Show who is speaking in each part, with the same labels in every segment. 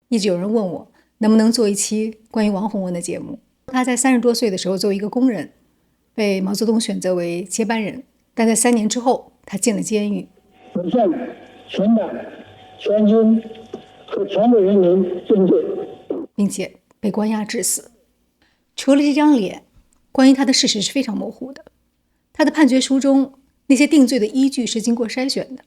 Speaker 1: 一直有人问我能不能做一期关于王洪文的节目。他在30多岁的时候作为一个工人被毛泽东选择为接班人，但在3年之后他进了监狱。
Speaker 2: 我向全党全军和全国人民认罪，
Speaker 1: 并且被关押致死。除了这张脸，关于他的事实是非常模糊的。他的判决书中那些定罪的依据是经过筛选的，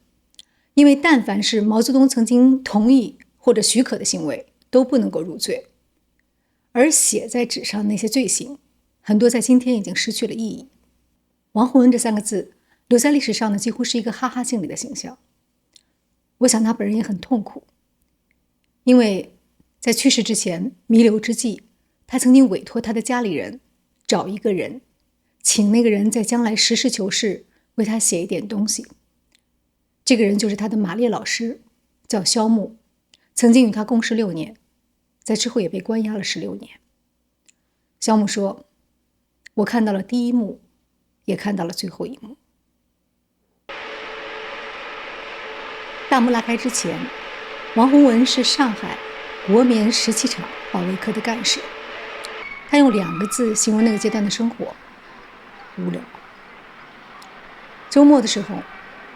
Speaker 1: 因为但凡是毛泽东曾经同意或者许可的行为都不能够入罪，而写在纸上的那些罪行很多在今天已经失去了意义。王洪文这3个字留在历史上呢，几乎是一个哈哈镜里的形象。我想他本人也很痛苦，因为在去世之前弥留之际，他曾经委托他的家里人找一个人，请那个人在将来实事求是为他写一点东西。这个人就是他的马列老师，叫萧木，曾经与他共事6年，在之后也被关押了16年。萧木说，我看到了第一幕，也看到了最后一幕。大幕拉开之前，王洪文是上海国棉17厂保卫科的干事。他用2个字形容那个阶段的生活：无聊。周末的时候，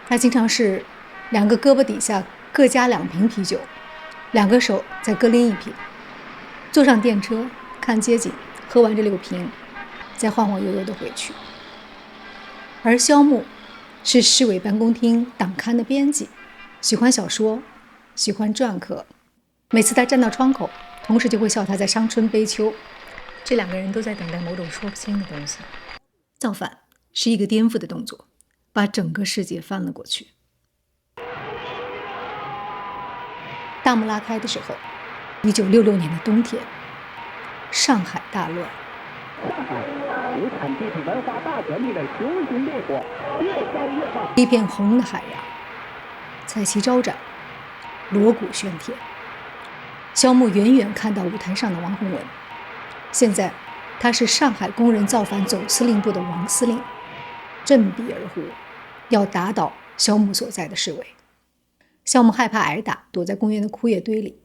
Speaker 1: 他经常是2个胳膊底下各加2瓶啤酒，2个手再各拎1瓶，坐上电车看街景，喝完这6瓶，再晃晃悠悠的回去。而萧木是市委办公厅党刊的编辑，喜欢小说，喜欢篆刻。每次他站到窗口，同事就会笑他在伤春悲秋。这2个人都在等待某种说不清的东西。造反是一个颠覆的动作，把整个世界翻了过去。大幕拉开的时候，1966年的冬天，上海大乱。
Speaker 3: 上海无产阶级文化大革命的熊熊烈火越烧越旺，
Speaker 1: 一片红的海洋，彩旗招展，锣鼓喧天。萧木远远看到舞台上的王洪文，现在他是上海工人造反总司令部的王司令，振臂而呼，要打倒萧木所在的市委。萧木害怕挨打，躲在公园的枯叶堆里。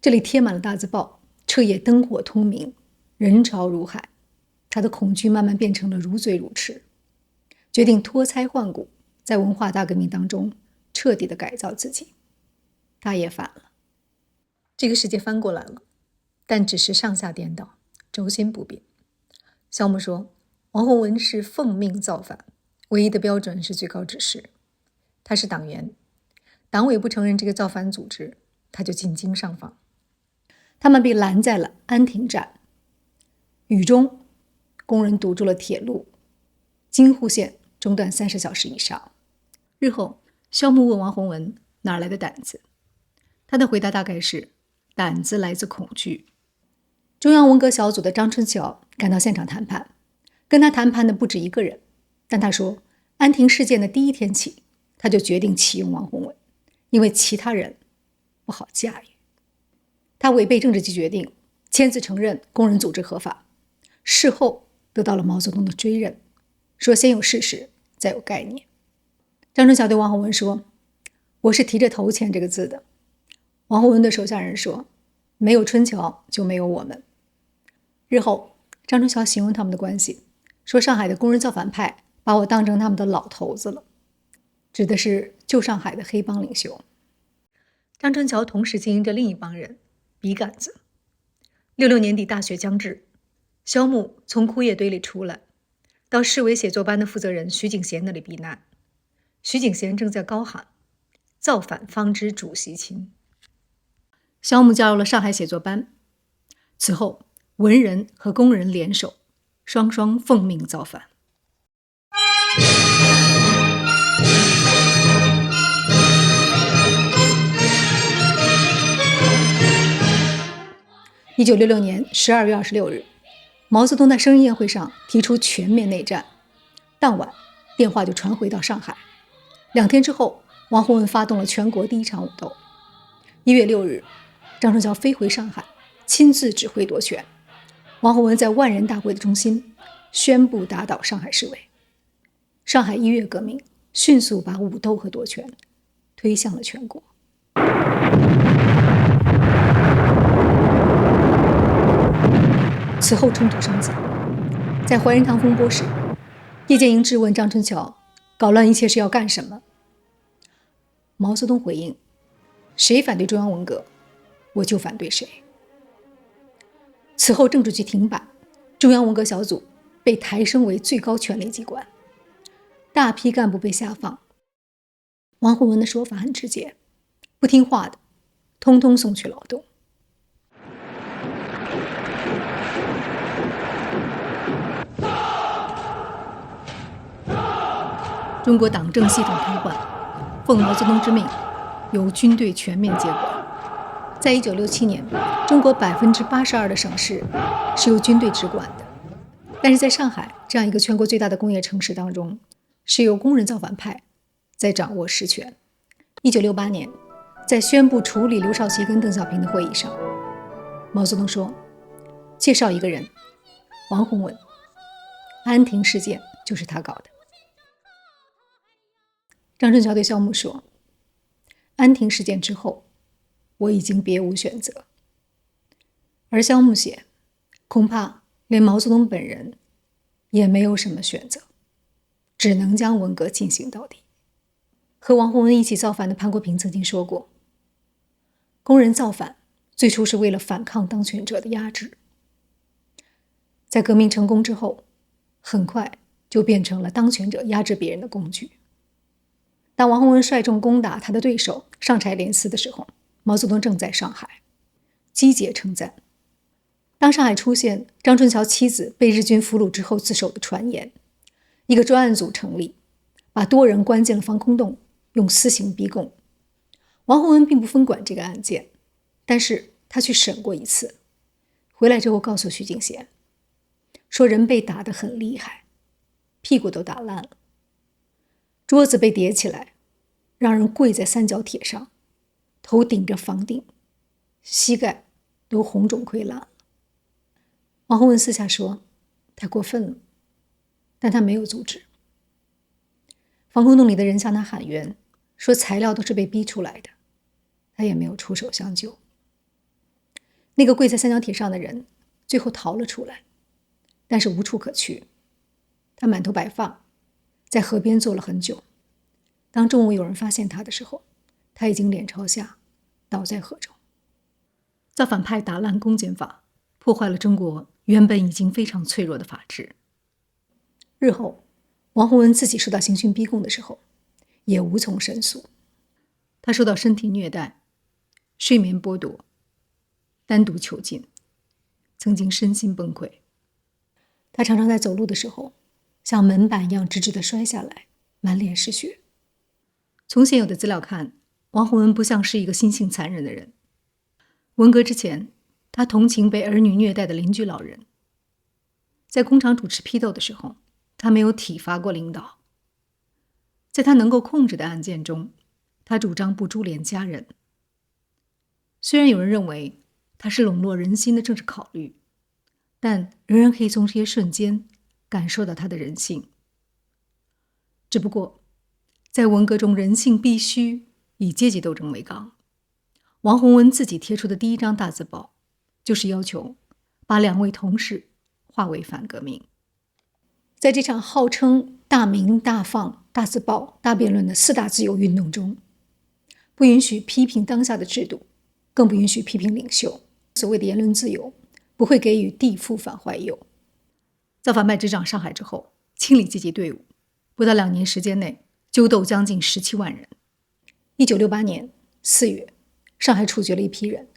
Speaker 1: 这里贴满了大字报，彻夜灯火通明，人潮如海。他的恐惧慢慢变成了如醉如痴，决定脱胎换骨，在文化大革命当中彻底的改造自己。他也反了，这个世界翻过来了，但只是上下颠倒，轴心不变。萧木说，王洪文是奉命造反，唯一的标准是最高指示。他是党员，党委不承认这个造反组织，他就进京上访。他们被拦在了安亭站，雨中工人堵住了铁路，京沪线中断30小时以上。日后萧木问王洪文哪来的胆子，他的回答大概是，胆子来自恐惧。中央文革小组的张春桥赶到现场谈判，跟他谈判的不止1个人，但他说安亭事件的第1天起，他就决定启用王洪文，因为其他人不好驾驭。他违背政治局决定，签字承认工人组织合法，事后得到了毛泽东的追认，说先有事实，再有概念。张春桥对王洪文说，我是提着头签这个字的。王洪文对手下人说，没有春桥就没有我们。日后张春桥形容他们的关系，说上海的工人造反派把我当成他们的老头子了，指的是旧上海的黑帮领袖。张春桥同时经营着另一帮人，笔杆子。66年底大雪将至，萧木从枯叶堆里出来，到市委写作班的负责人徐景贤那里避难。徐景贤正在高喊，造反方知主席亲。萧木加入了上海写作班，此后文人和工人联手，双双奉命造反。1966年12月26日，毛泽东在生日宴会上提出全面内战，当晚电话就传回到上海。2天之后，王洪文发动了全国第1场武斗。1月6日，张春桥飞回上海，亲自指挥夺权。王洪文在万人大会的中心宣布打倒上海市委。上海1月革命迅速把武斗和夺权推向了全国。此后冲突升级，在怀仁堂风波时，叶剑英质问张春桥，搞乱一切是要干什么？毛泽东回应，谁反对中央文革，我就反对谁。此后政治局停摆，中央文革小组被抬升为最高权力机关，大批干部被下放。王洪文的说法很直接，不听话的通通送去劳动。中国党政系统瘫痪，奉毛泽东之命，由军队全面接管。在1967年，中国82%的省市是由军队直管的，但是在上海这样一个全国最大的工业城市当中，是由工人造反派在掌握实权。1968年，在宣布处理刘少奇跟邓小平的会议上，毛泽东说，介绍一个人，王洪文，安亭事件就是他搞的。张春桥对萧木说，安亭事件之后，我已经别无选择。而萧木写，恐怕连毛泽东本人也没有什么选择，只能将文革进行到底。和王洪文一起造反的潘国平曾经说过，工人造反最初是为了反抗当权者的压制，在革命成功之后，很快就变成了当权者压制别人的工具。当王洪文率众攻打他的对手上柴联司的时候，毛泽东正在上海，击节称赞。当上海出现张春桥妻子被日军俘虏之后自首的传言，一个专案组成立，把多人关进了防空洞，用私刑逼供。王洪文并不分管这个案件，但是他去审过一次，回来之后告诉徐敬贤，说人被打得很厉害，屁股都打烂了，桌子被叠起来，让人跪在三角铁上，头顶着房顶，膝盖都红肿溃烂了。王洪文私下说，太过分了，但他没有阻止。防空洞里的人向他喊冤，说材料都是被逼出来的，他也没有出手相救。那个跪在三角铁上的人最后逃了出来，但是无处可去，他满头白发，在河边坐了很久。当中午有人发现他的时候，他已经脸朝下倒在河中。造反派打烂公检法，破坏了中国原本已经非常脆弱的法治。日后王洪文自己受到刑讯逼供的时候，也无从申诉。他受到身体虐待、睡眠剥夺、单独囚禁，曾经身心崩溃。他常常在走路的时候像门板一样直直地摔下来，满脸是血。从现有的资料看，王洪文不像是一个心性残忍的人。文革之前，他同情被儿女虐待的邻居老人。在工厂主持批斗的时候，他没有体罚过领导。在他能够控制的案件中，他主张不株连家人。虽然有人认为他是笼络人心的政治考虑，但仍然可以从这些瞬间感受到他的人性。只不过在文革中，人性必须以阶级斗争为纲。王洪文自己贴出的第一张大字报，就是要求把2位同事划为反革命。在这场号称大鸣大放、大字报、大辩论的4大自由运动中，不允许批评当下的制度，更不允许批评领袖。所谓的言论自由，不会给予地富反坏右。造反派执掌上海之后，清理阶级队伍，不到2年时间内揪斗将近17万人。1968年4月，上海处决了一批人，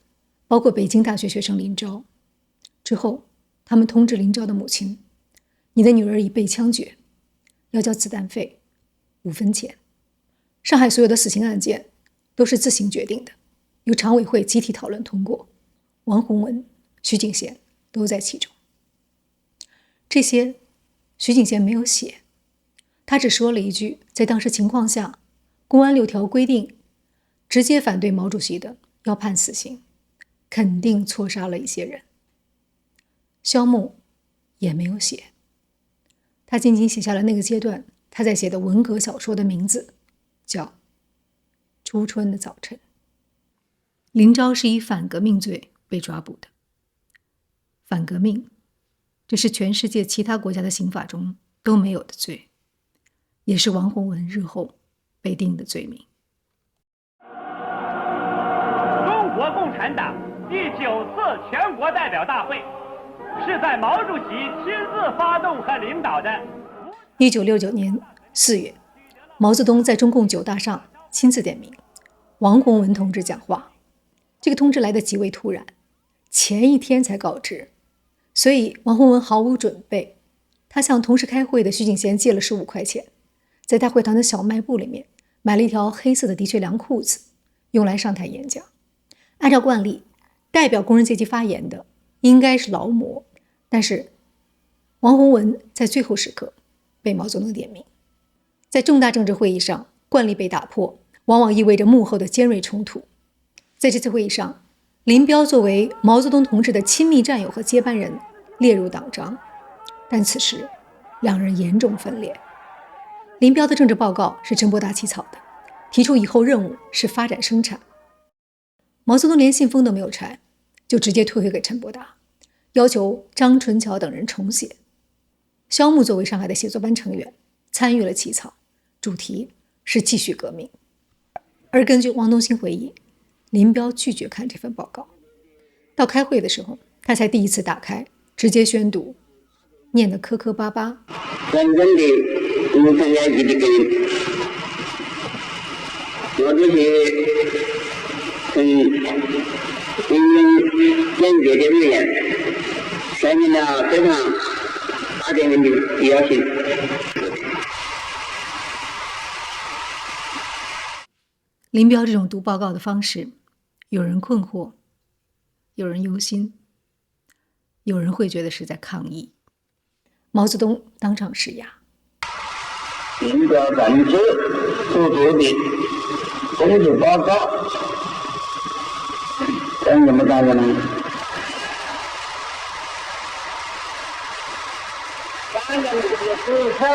Speaker 1: 包括北京大学学生林昭。之后，他们通知林昭的母亲，你的女儿已被枪决，要交子弹费5分钱。上海所有的死刑案件都是自行决定的，由常委会集体讨论通过，王洪文、徐敬贤都在其中。这些徐敬贤没有写，他只说了一句，在当时情况下，公安6条规定，直接反对毛主席的要判死刑，肯定错杀了一些人。萧木也没有写，他仅仅写下了那个阶段他在写的文革小说的名字，叫《初春的早晨》。林昭是以反革命罪被抓捕的。反革命这是全世界其他国家的刑法中都没有的罪，也是王洪文日后被定的罪名。
Speaker 4: 中国共产党第9次全国代表大会是在毛主席亲自发动和领导的。
Speaker 1: 1969年4月，毛泽东在中共9大上亲自点名王洪文同志讲话。这个通知来得极为突然，前一天才告知，所以王洪文毫无准备。他向同时开会的徐景贤借了15块钱，在大会堂的小卖部里面买了一条黑色的的确良裤子，用来上台演讲。按照惯例，代表工人阶级发言的应该是劳模，但是王洪文在最后时刻被毛泽东点名。在重大政治会议上，惯例被打破，往往意味着幕后的尖锐冲突。在这次会议上，林彪作为毛泽东同志的亲密战友和接班人列入党章，但此时两人严重分裂。林彪的政治报告是陈伯达起草的，提出以后任务是发展生产。毛泽东连信封都没有拆，就直接退回给陈伯达，要求张纯桥等人重写。萧木作为上海的写作班成员参与了起草，主题是继续革命。而根据王东兴回忆，林彪拒绝看这份报告，到开会的时候他才第一次打开，直接宣读，念得磕磕巴巴。
Speaker 5: 真正的无产阶级的革命，毛主席很坚决的日言，说明了非常大的必要性。
Speaker 1: 林彪这种读报告的方式，有人困惑，有人忧心，有人会觉得是在抗议。毛泽东当场施压。
Speaker 5: 林彪同志所做的工作报告，让你们看看呢？当然这个时候。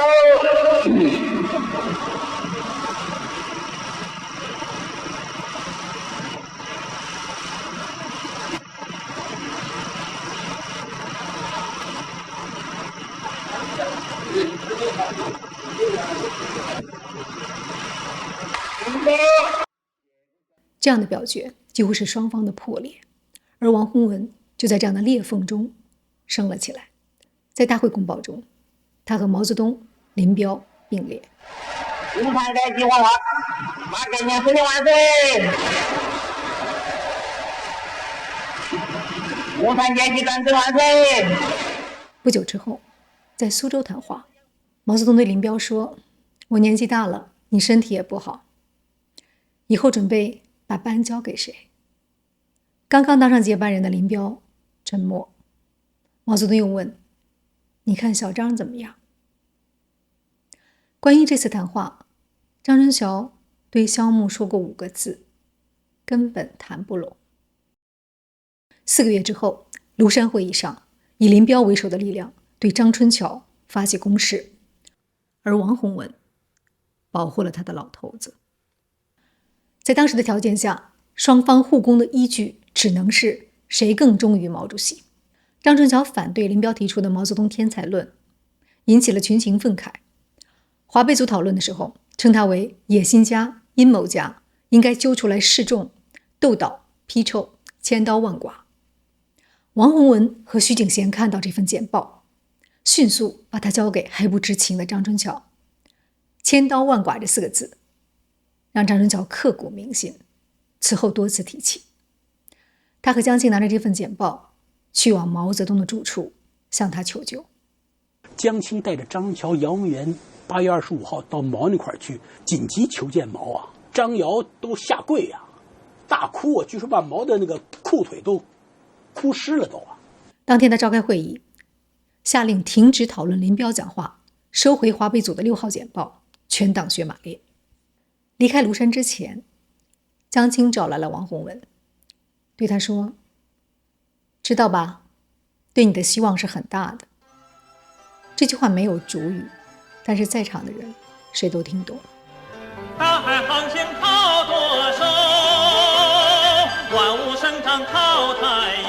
Speaker 1: 这样的表决几乎是双方的破裂，而王洪文就在这样的裂缝中升了起来。在大会公报中，他和毛泽东、林彪并列。
Speaker 5: 无产阶级文化，马革命胜利万岁！无产阶级战争万岁！
Speaker 1: 不久之后，在苏州谈话，毛泽东对林彪说：“我年纪大了，你身体也不好，以后准备把班交给谁？”刚刚当上接班人的林彪沉默。毛泽东又问：“你看小张怎么样？”关于这次谈话，张春桥对萧木说过5个字：根本谈不拢。4个月之后，庐山会议上，以林彪为首的力量对张春桥发起攻势，而王洪文保护了他的老头子。在当时的条件下，双方互攻的依据只能是谁更忠于毛主席。张春桥反对林彪提出的毛泽东天才论，引起了群情愤慨。华北组讨论的时候，称他为野心家、阴谋家，应该揪出来示众，斗倒、批臭、千刀万剐。王洪文和徐景贤看到这份简报，迅速把它交给还不知情的张春桥。千刀万剐这4个字让张春桥刻骨铭心，此后多次提起。他和江青拿着这份简报去往毛泽东的住处，向他求救。
Speaker 6: 江青带着张桥、姚文元8月25号到毛那块去紧急求见毛啊，张姚都下跪啊，大哭啊，据说把毛的那个裤腿都哭湿了都啊。
Speaker 1: 当天他召开会议，下令停止讨论林彪讲话，收回华北组的6号简报，全党学马列。离开庐山之前，江青找来了王洪文，对他说：“知道吧，对你的希望是很大的。”这句话没有主语，但是在场的人谁都听懂。
Speaker 4: 大海航行靠舵手，万物生长靠太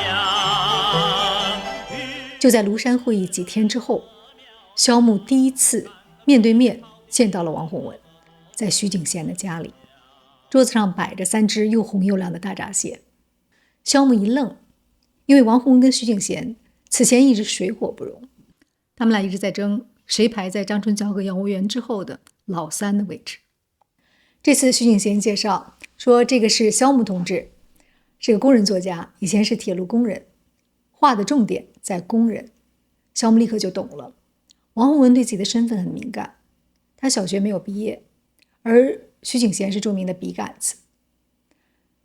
Speaker 4: 阳。
Speaker 1: 就在庐山会议几天之后，萧穆第一次面对面见到了王洪文，在徐景贤的家里，桌子上摆着3只又红又亮的大闸蟹。萧穆一愣，因为王洪文跟徐景贤此前一直水火不容，他们俩一直在争谁排在张春桥和杨无元之后的老3的位置。这次徐景贤介绍说，这个是萧穆同志，是个工人作家，以前是铁路工人，画的重点在工人。萧穆立刻就懂了，王洪文对自己的身份很敏感，他小学没有毕业，而徐景贤是著名的笔杆子。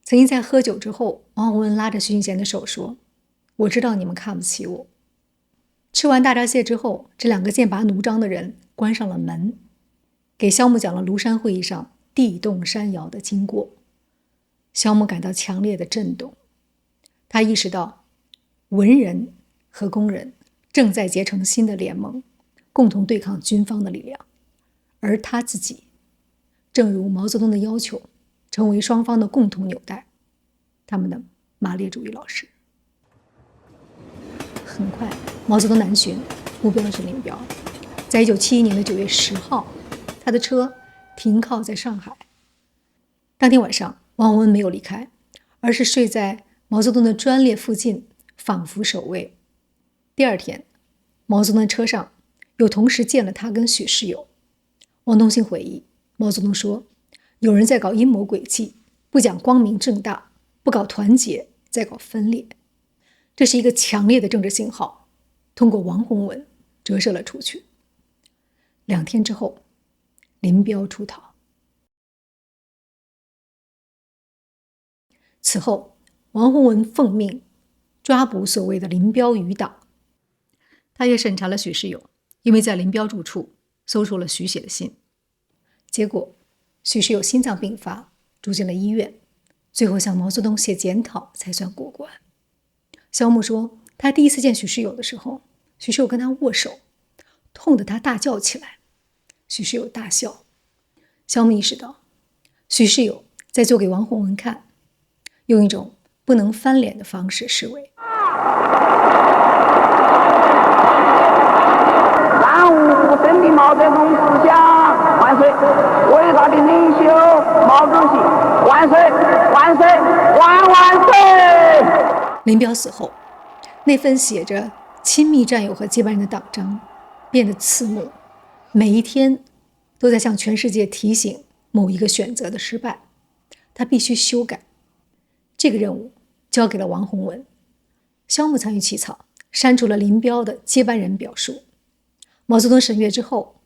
Speaker 1: 曾经在喝酒之后，王洪文拉着徐景贤的手说，我知道你们看不起我。吃完大闸蟹之后，这2个剑拔弩张的人关上了门，给萧穆讲了庐山会议上地动山摇的经过。萧穆感到强烈的震动，他意识到文人和工人正在结成新的联盟，共同对抗军方的力量，而他自己正如毛泽东的要求，成为双方的共同纽带，他们的马列主义老师。很快毛泽东南巡，目标是林彪。在1971年的9月10号，他的车停靠在上海。当天晚上，王洪文没有离开，而是睡在毛泽东的专列附近，仿佛守卫。第二天，毛泽东的车上又同时见了他跟许世友。汪东兴回忆，毛泽东说，有人在搞阴谋诡计，不讲光明正大，不搞团结，在搞分裂。这是一个强烈的政治信号，通过王洪文折射了出去。2天之后，林彪出逃。此后，王洪文奉命抓捕所谓的林彪余党。他也审查了许世友，因为在林彪住处搜出了许写的信。结果，许世友心脏病发，住进了医院，最后向毛泽东写检讨才算过关。萧穆说，他第一次见许世友的时候，许世友跟他握手，痛得他大叫起来。许世友大笑。萧穆意识到，许世友在做给王洪文看，用一种不能翻脸的方式示威。
Speaker 3: 三五真的毛泽东思想万岁！伟大的领袖毛主席万岁！万岁！万万岁！
Speaker 1: 林彪死后，那份写着亲密战友和接班人的党章变得刺目，每一天都在向全世界提醒某一个选择的失败，他必须修改。这个任务交给了王洪文。萧穆参与起草，删除了林彪的接班人表述。毛泽东审阅之后，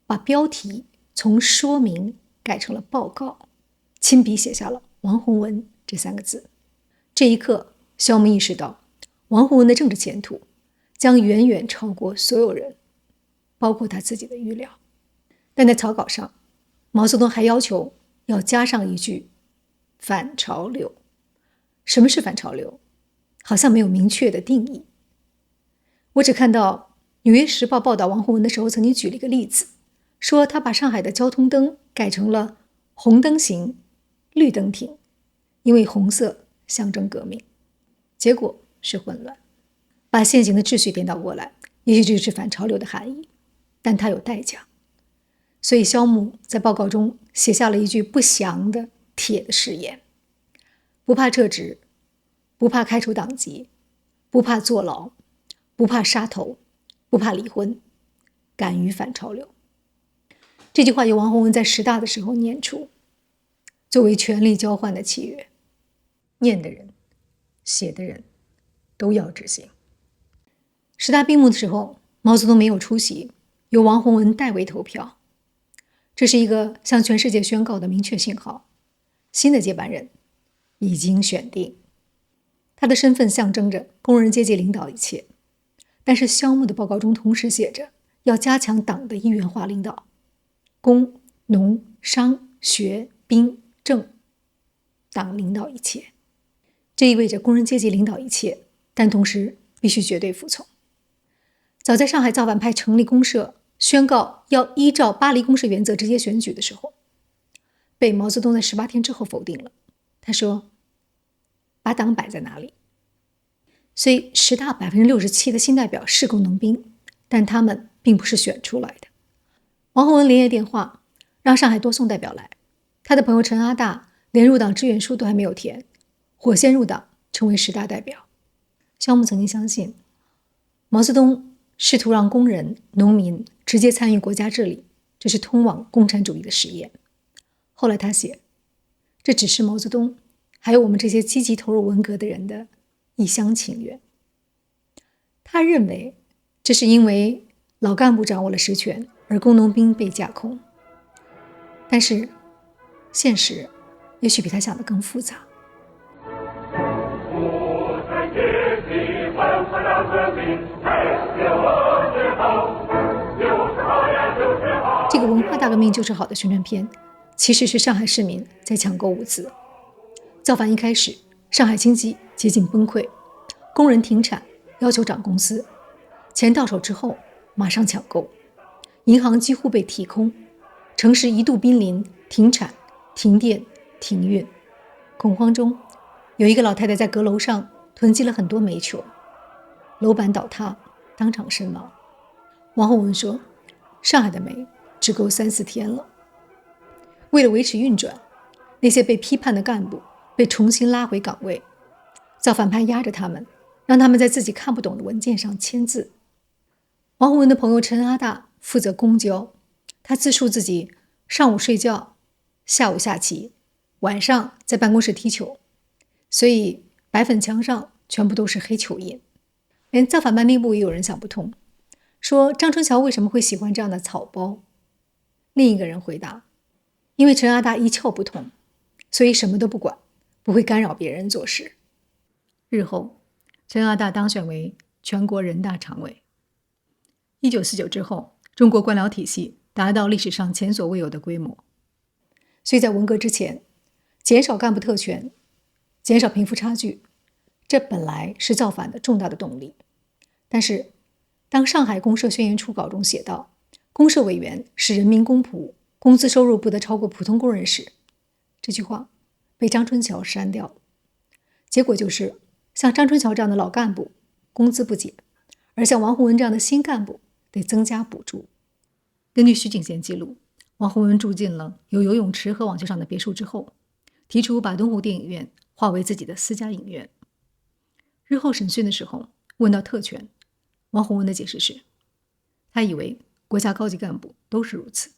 Speaker 1: 把标题从说明改成了报告，亲笔写下了王洪文这3个字。这一刻，萧穆意识到王洪文的政治前途将远远超过所有人，包括他自己的预料。但在草稿上，毛泽东还要求要加上一句反潮流。什么是反潮流？好像没有明确的定义。我只看到《纽约时报》报道王洪文的时候曾经举了一个例子，说他把上海的交通灯改成了红灯行，绿灯停，因为红色象征革命。结果是混乱，把现行的秩序颠倒过来，也许这就是反潮流的含义，但它有代价。所以萧穆在报告中写下了一句不详的铁的誓言：不怕撤职，不怕开除党籍，不怕坐牢，不怕杀头，不怕离婚，敢于反潮流。这句话由王洪文在10大的时候念出，作为权力交换的契约，念的人写的人都要执行。10大闭幕的时候，毛泽东没有出席，由王洪文代为投票。这是一个向全世界宣告的明确信号，新的接班人已经选定。他的身份象征着工人阶级领导一切，但是萧穆的报告中同时写着要加强党的一元化领导，工、农、商、学、兵、政，党领导一切。这意味着工人阶级领导一切，但同时必须绝对服从。早在上海造反派成立公社，宣告要依照巴黎公社原则直接选举的时候，被毛泽东在18天之后否定了。他说，把党摆在哪里？虽10大67%的新代表是工农兵，但他们并不是选出来的。王洪文连夜电话让上海多送代表来，他的朋友陈阿大连入党志愿书都还没有填，火线入党成为10大代表。萧木曾经相信毛泽东试图让工人、农民直接参与国家治理，这是通往共产主义的实验。后来他写，这只是毛泽东还有我们这些积极投入文革的人的一厢情愿。他认为这是因为老干部掌握了实权，而工农兵被架空。但是现实也许比他想的更复杂。这个文化大革命就是好的宣传片，其实是上海市民在抢购物资。造反一开始，上海经济接近崩溃，工人停产，要求涨工资。钱到手之后，马上抢购，银行几乎被提空，城市一度濒临停产、停电、停运。恐慌中，有一个老太太在阁楼上囤积了很多煤球，楼板倒塌，当场身亡。王洪文说，上海的煤只够3-4天了。为了维持运转，那些被批判的干部被重新拉回岗位，造反派压着他们，让他们在自己看不懂的文件上签字。王洪文的朋友陈阿大负责公交，他自述自己上午睡觉，下午下棋，晚上在办公室踢球，所以白粉墙上全部都是黑球印。连造反派内部也有人想不通，说张春桥为什么会喜欢这样的草包？另一个人回答，因为陈阿大一窍不通，所以什么都不管，不会干扰别人做事。日后陈阿大当选为全国人大常委。1949之后，中国官僚体系达到历史上前所未有的规模。所以在文革之前，减少干部特权，减少贫富差距，这本来是造反的重大的动力。但是当上海公社宣言初稿中写道，公社委员是人民公仆，工资收入不得超过普通工人时，这句话被张春桥删掉了。结果就是像张春桥这样的老干部工资不减，而像王洪文这样的新干部得增加补助。根据徐景贤记录，王洪文住进了有游泳池和网球场的别墅之后，提出把东湖电影院划为自己的私家影院。日后审讯的时候问到特权，王洪文的解释是，他以为国家高级干部都是如此。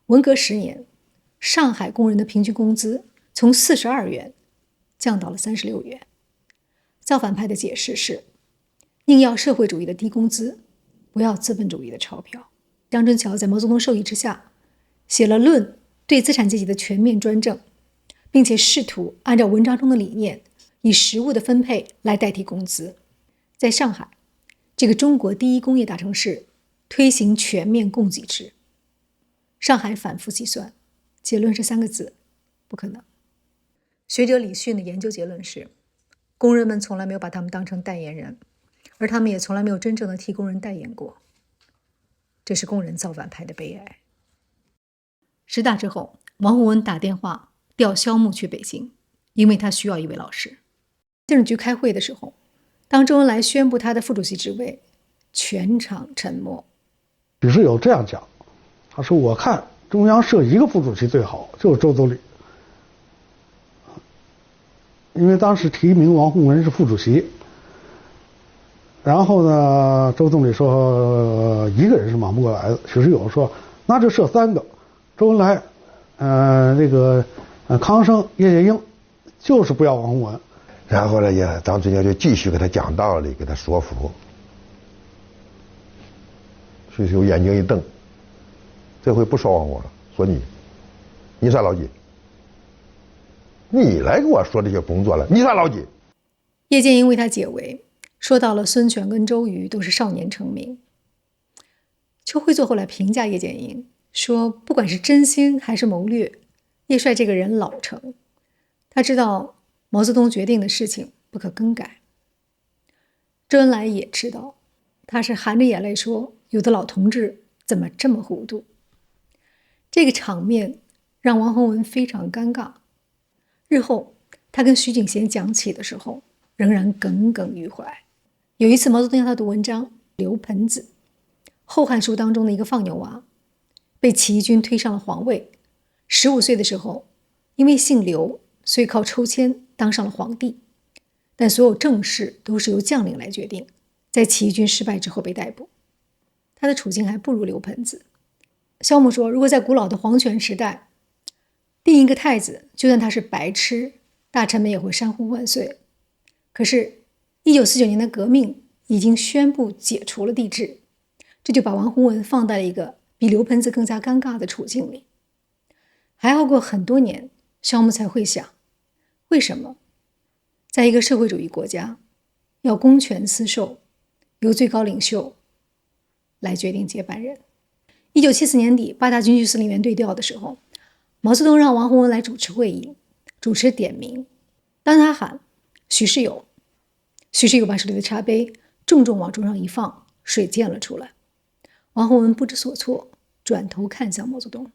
Speaker 1: 文革10年，上海工人的平均工资从42元降到了36元。造反派的解释是，宁要社会主义的低工资，不要资本主义的钞票。张春桥在毛泽东授意之下，写了《论对资产阶级的全面专政》，并且试图按照文章中的理念，以实物的分配来代替工资。在上海这个中国第一工业大城市，推行全面供给制。上海反复计算，结论是3个字：不可能。学者李迅的研究结论是，工人们从来没有把他们当成代言人，而他们也从来没有真正的替工人代言过。这是工人造反派的悲哀。10大之后，王洪文打电话调萧木去北京，因为他需要一位老师。政治局开会的时候，当周恩来宣布他的副主席职位，全场沉默。
Speaker 7: 许世友这样讲，他说，我看中央设一个副主席最好，就是周总理。因为当时提名王洪文是副主席，然后呢，周总理说一个人是忙不过来的。许世友说，那就设3个，周恩来，康生、叶剑英，就是不要王洪文。
Speaker 8: 然后呢，张春桥就继续给他讲道理，给他说服。许世友眼睛一瞪，这回不说王我了，说你算老几？你来给我说这些工作了，你算老几？
Speaker 1: 叶剑英为他解围，说到了孙权跟周瑜都是少年成名。邱会作后来评价叶剑英说，不管是真心还是谋略，叶帅这个人老成，他知道毛泽东决定的事情不可更改。周恩来也知道，他是含着眼泪说，有的老同志怎么这么糊涂。这个场面让王洪文非常尴尬。日后他跟徐景贤讲起的时候，仍然耿耿于怀。有一次，毛泽东让他读文章《刘盆子》，《后汉书》当中的一个放牛娃，被起义军推上了皇位。15岁的时候，因为姓刘，所以靠抽签当上了皇帝。但所有政事都是由将领来决定，在起义军失败之后被逮捕。他的处境还不如刘盆子。萧牧说，如果在古老的皇权时代，定一个太子，就算他是白痴，大臣们也会山呼万岁。可是1949年的革命已经宣布解除了帝制，这就把王洪文放在了一个比刘盆子更加尴尬的处境里。还要过很多年，萧牧才会想，为什么在一个社会主义国家，要公权私授，由最高领袖来决定接班人。1974年底，8大军区司令员对调的时候，毛泽东让王洪文来主持会议，主持点名。当他喊许世友，许世友把手里的茶杯重重往桌上一放，水溅了出来。王洪文不知所措，转头看向毛泽东。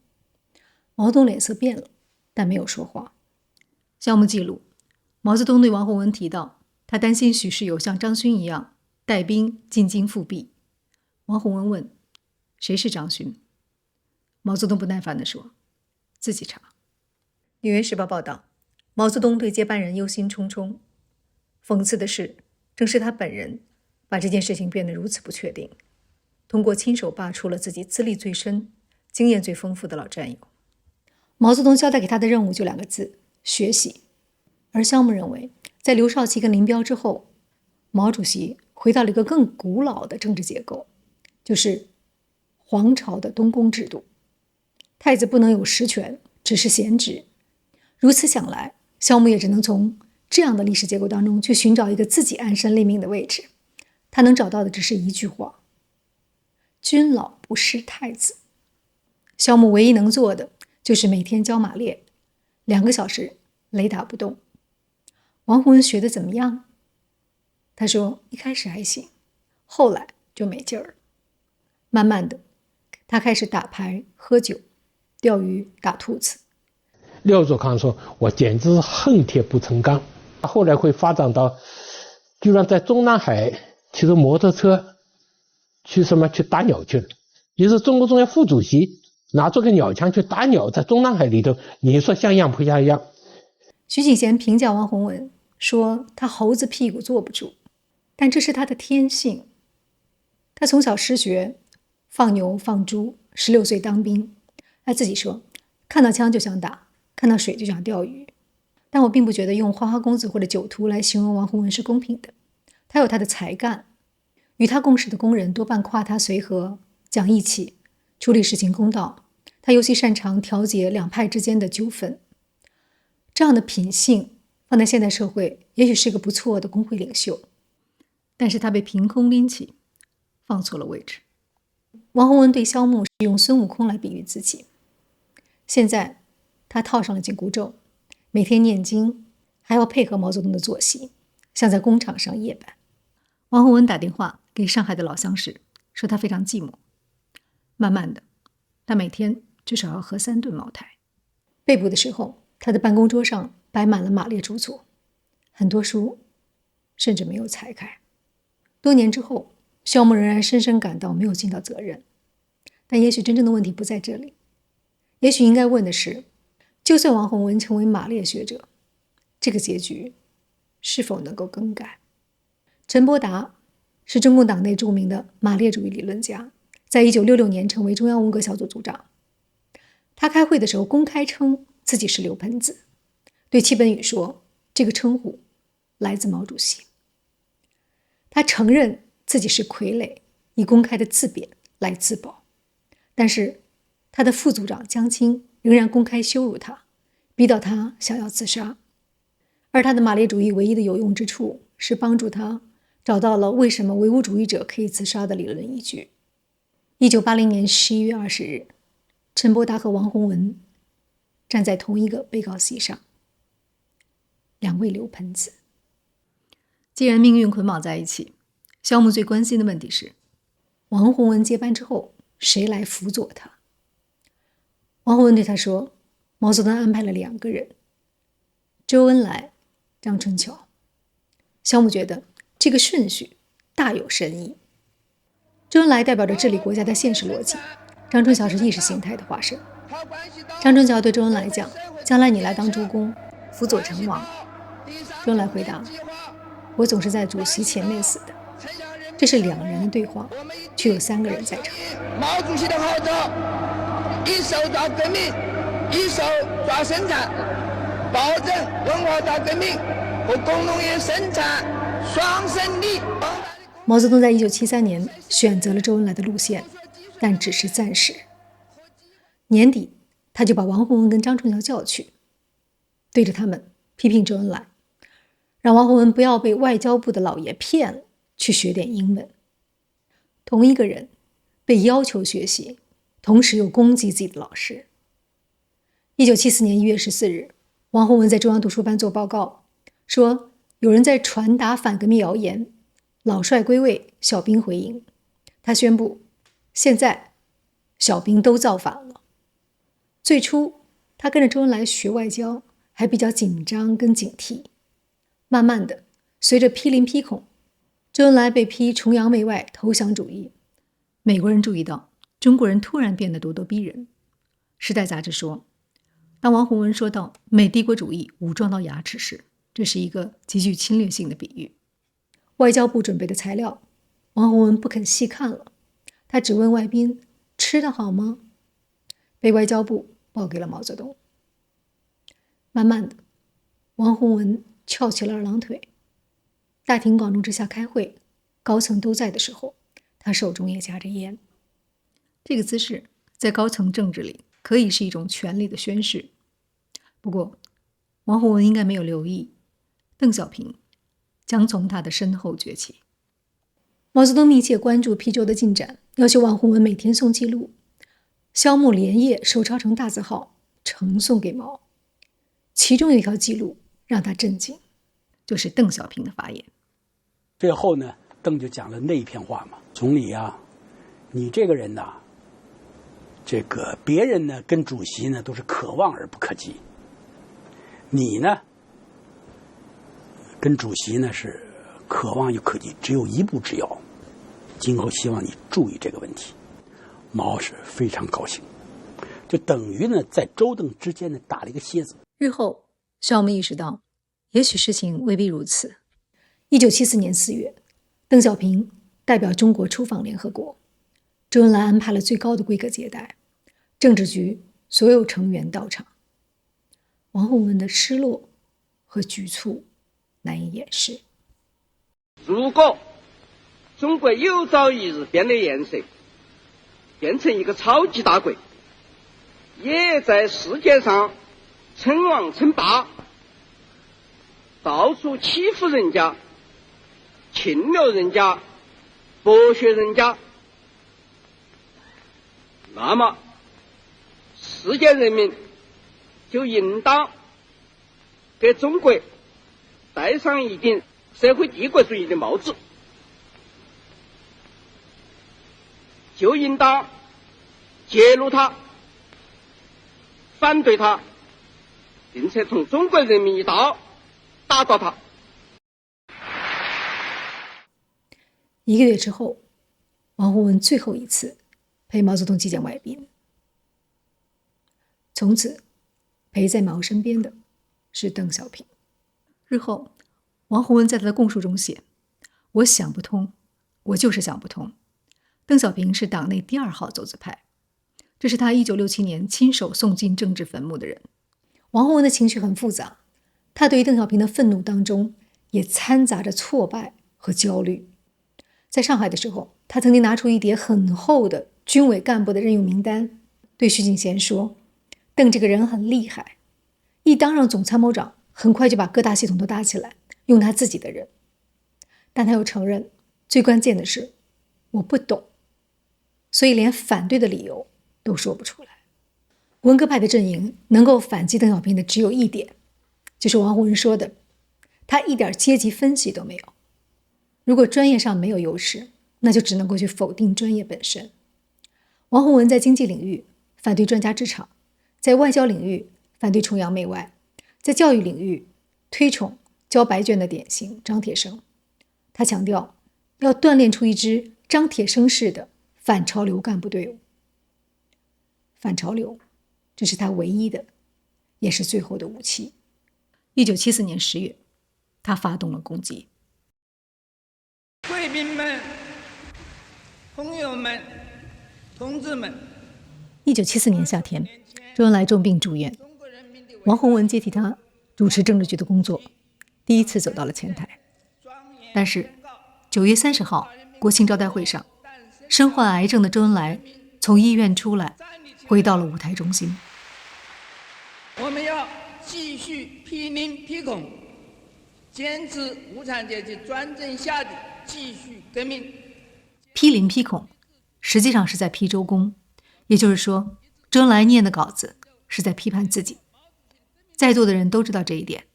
Speaker 1: 毛泽东脸色变了，但没有说话。项目记录，毛泽东对王洪文提到，他担心许世友像张勋一样带兵进京复辟。王洪文问，谁是张勋？毛泽东不耐烦地说，自己查。纽约时报报道，毛泽东对接班人忧心忡忡。讽刺的是，正是他本人把这件事情变得如此不确定，通过亲手罢黜了自己资历最深、经验最丰富的老战友。毛泽东交代给他的任务就2个字：学习。而萧牧认为，在刘少奇跟林彪之后，毛主席回到了一个更古老的政治结构，就是皇朝的东宫制度。太子不能有实权，只是闲职。如此想来，萧牧也只能从这样的历史结构当中去寻找一个自己安身立命的位置。他能找到的只是一句话：君老不识太子。萧牧唯一能做的就是每天教马列，2个小时雷打不动。王洪文学得怎么样？他说，一开始还行，后来就没劲儿了。慢慢的，他开始打牌、喝酒、钓鱼、打兔子。
Speaker 9: 廖作康说，我简直恨铁不成钢。后来会发展到居然在中南海骑着摩托车去打鸟去了。也是中国中央副主席拿着个鸟枪去打鸟，在中南海里头，你说像样不像样？
Speaker 1: 徐景贤评价王洪文说，他猴子屁股坐不住，但这是他的天性。他从小失学，放牛放猪，16岁当兵。他自己说，看到枪就想打，看到水就想钓鱼。但我并不觉得用花花公子或者酒徒来形容王洪文是公平的。他有他的才干，与他共事的工人多半夸他随和、讲义气，处理事情公道。他尤其擅长调解两派之间的纠纷。这样的品性放在现代社会，也许是个不错的工会领袖，但是他被凭空拎起，放错了位置。王洪文对萧牧是用孙悟空来比喻自己。现在他套上了紧箍咒，每天念经，还要配合毛泽东的作息，像在工厂上夜班。王洪文打电话给上海的老相识，说他非常寂寞。慢慢的，他每天至少要喝3顿茅台。被捕的时候，他的办公桌上摆满了马列著作，很多书甚至没有裁开。多年之后，萧牧仍然深深感到没有尽到责任。但也许真正的问题不在这里，也许应该问的是，就算王洪文成为马列学者，这个结局是否能够更改？陈伯达是中共党内著名的马列主义理论家，在1966年成为中央文革小组组长。他开会的时候公开称自己是刘盆子，对戚本禹说，这个称呼来自毛主席。他承认自己是傀儡，以公开的自贬来自保。但是他的副组长江青仍然公开羞辱他，逼到他想要自杀。而他的马列主义唯一的有用之处是帮助他找到了为什么唯物主义者可以自杀的理论依据。1980年11月20日，陈伯达和王洪文站在同一个被告席上，两位刘盆子。既然命运捆绑在一起，萧牧最关心的问题是，王洪文接班之后，谁来辅佐他？王洪文对他说，毛泽东安排了2个人，周恩来、张春桥。萧木觉得这个顺序大有深意。周恩来代表着治理国家的现实逻辑，张春桥是意识形态的化身。张春桥对周恩来讲，将来你来当主公，辅佐成王。周恩来回答，我总是在主席前面死的。这是2人的对话，却有3个人在场。
Speaker 3: 毛主席的号召，一手抓革命，一手抓生产，保证文化大革命和工农业生产双胜利。
Speaker 1: 毛泽东在1973年选择了周恩来的路线，但只是暂时。年底，他就把王洪文跟张春桥叫去，对着他们批评周恩来，让王洪文不要被外交部的老爷骗了，去学点英文。同一个人被要求学习，同时又攻击自己的老师。1974年1月14日，王洪文在中央图书班做报告，说有人在传达反革命谣言，老帅归位，小兵回营。他宣布，现在小兵都造反了。最初，他跟着周恩来学外交，还比较紧张跟警惕。慢慢的，随着批林批孔，周恩来被批崇洋媚外、投降主义。美国人注意到中国人突然变得咄咄逼人。《时代》杂志说，当王洪文说到美帝国主义武装到牙齿时，这是一个极具侵略性的比喻。外交部准备的材料，王洪文不肯细看了，他只问外宾吃得好吗？被外交部报给了毛泽东。慢慢的，王洪文翘起了2郎腿。大庭广众之下开会，高层都在的时候，他手中也夹着烟。这个姿势在高层政治里可以是一种权力的宣示。不过，王洪文应该没有留意，邓小平将从他的身后崛起。毛泽东密切关注批州的进展，要求王洪文每天送记录。萧木连夜手抄成大字号，呈送给毛。其中有一条记录让他震惊，就是邓小平的发言。
Speaker 6: 最后呢，邓就讲了那一篇话嘛，总理啊，你这个人呐，这个别人呢跟主席呢都是可望而不可及，你呢跟主席呢是可望又可及，只有一步之遥。今后希望你注意这个问题。毛是非常高兴，就等于呢在周邓之间呢打了一个楔子。
Speaker 1: 日后，萧木意识到，也许事情未必如此。1974年4月，邓小平代表中国出访联合国，周恩来安排了最高的规格接待，政治局所有成员到场。王洪文的失落和局促难以掩饰。
Speaker 10: 如果中国有朝一日变了颜色，变成一个超级大国，也在世界上称王称霸，到处欺负人家，侵略人家，剥削人家，那么世界人民就应当给中国戴上一顶社会帝国主义的帽子，就应当揭露他，反对他，并且同中国人民一道打倒他。
Speaker 1: 1个月之后，王洪文最后一次陪毛泽东接见外宾。从此，陪在毛身边的是邓小平。日后，王洪文在他的供述中写：“我想不通，我就是想不通。邓小平是党内第2号走资派，这是他1967年亲手送进政治坟墓的人。”王洪文的情绪很复杂，他对于邓小平的愤怒当中也掺杂着挫败和焦虑。在上海的时候，他曾经拿出一叠很厚的军委干部的任用名单，对徐景贤说：“邓这个人很厉害，一当上总参谋长，很快就把各大系统都搭起来，用他自己的人。”但他又承认，最关键的是我不懂，所以连反对的理由都说不出来。文革派的阵营能够反击邓小平的只有一点，就是王洪文说的，他一点阶级分析都没有。如果专业上没有优势，那就只能够去否定专业本身。王洪文在经济领域反对专家治场，在外交领域反对崇洋媚外，在教育领域推崇交白卷的典型张铁生。他强调要锻炼出一支张铁生式的反潮流干部队伍。反潮流，这是他唯一的，也是最后的武器。1974年10月，他发动了攻击。
Speaker 3: 贵宾们、朋友们、同志们
Speaker 1: ，1974年夏天，周恩来重病住院，王洪文接替他主持政治局的工作，第一次走到了前台。但是9月30号国庆招待会上，身患癌症的周恩来从医院出来，回到了舞台中心。
Speaker 3: 我们要继续批民批孔，坚持无产阶级专政下的继续革命。
Speaker 1: 批林批孔实际上是在批周公，也就是说周恩来念的稿子是在批判自己。在座的人都知道这一点，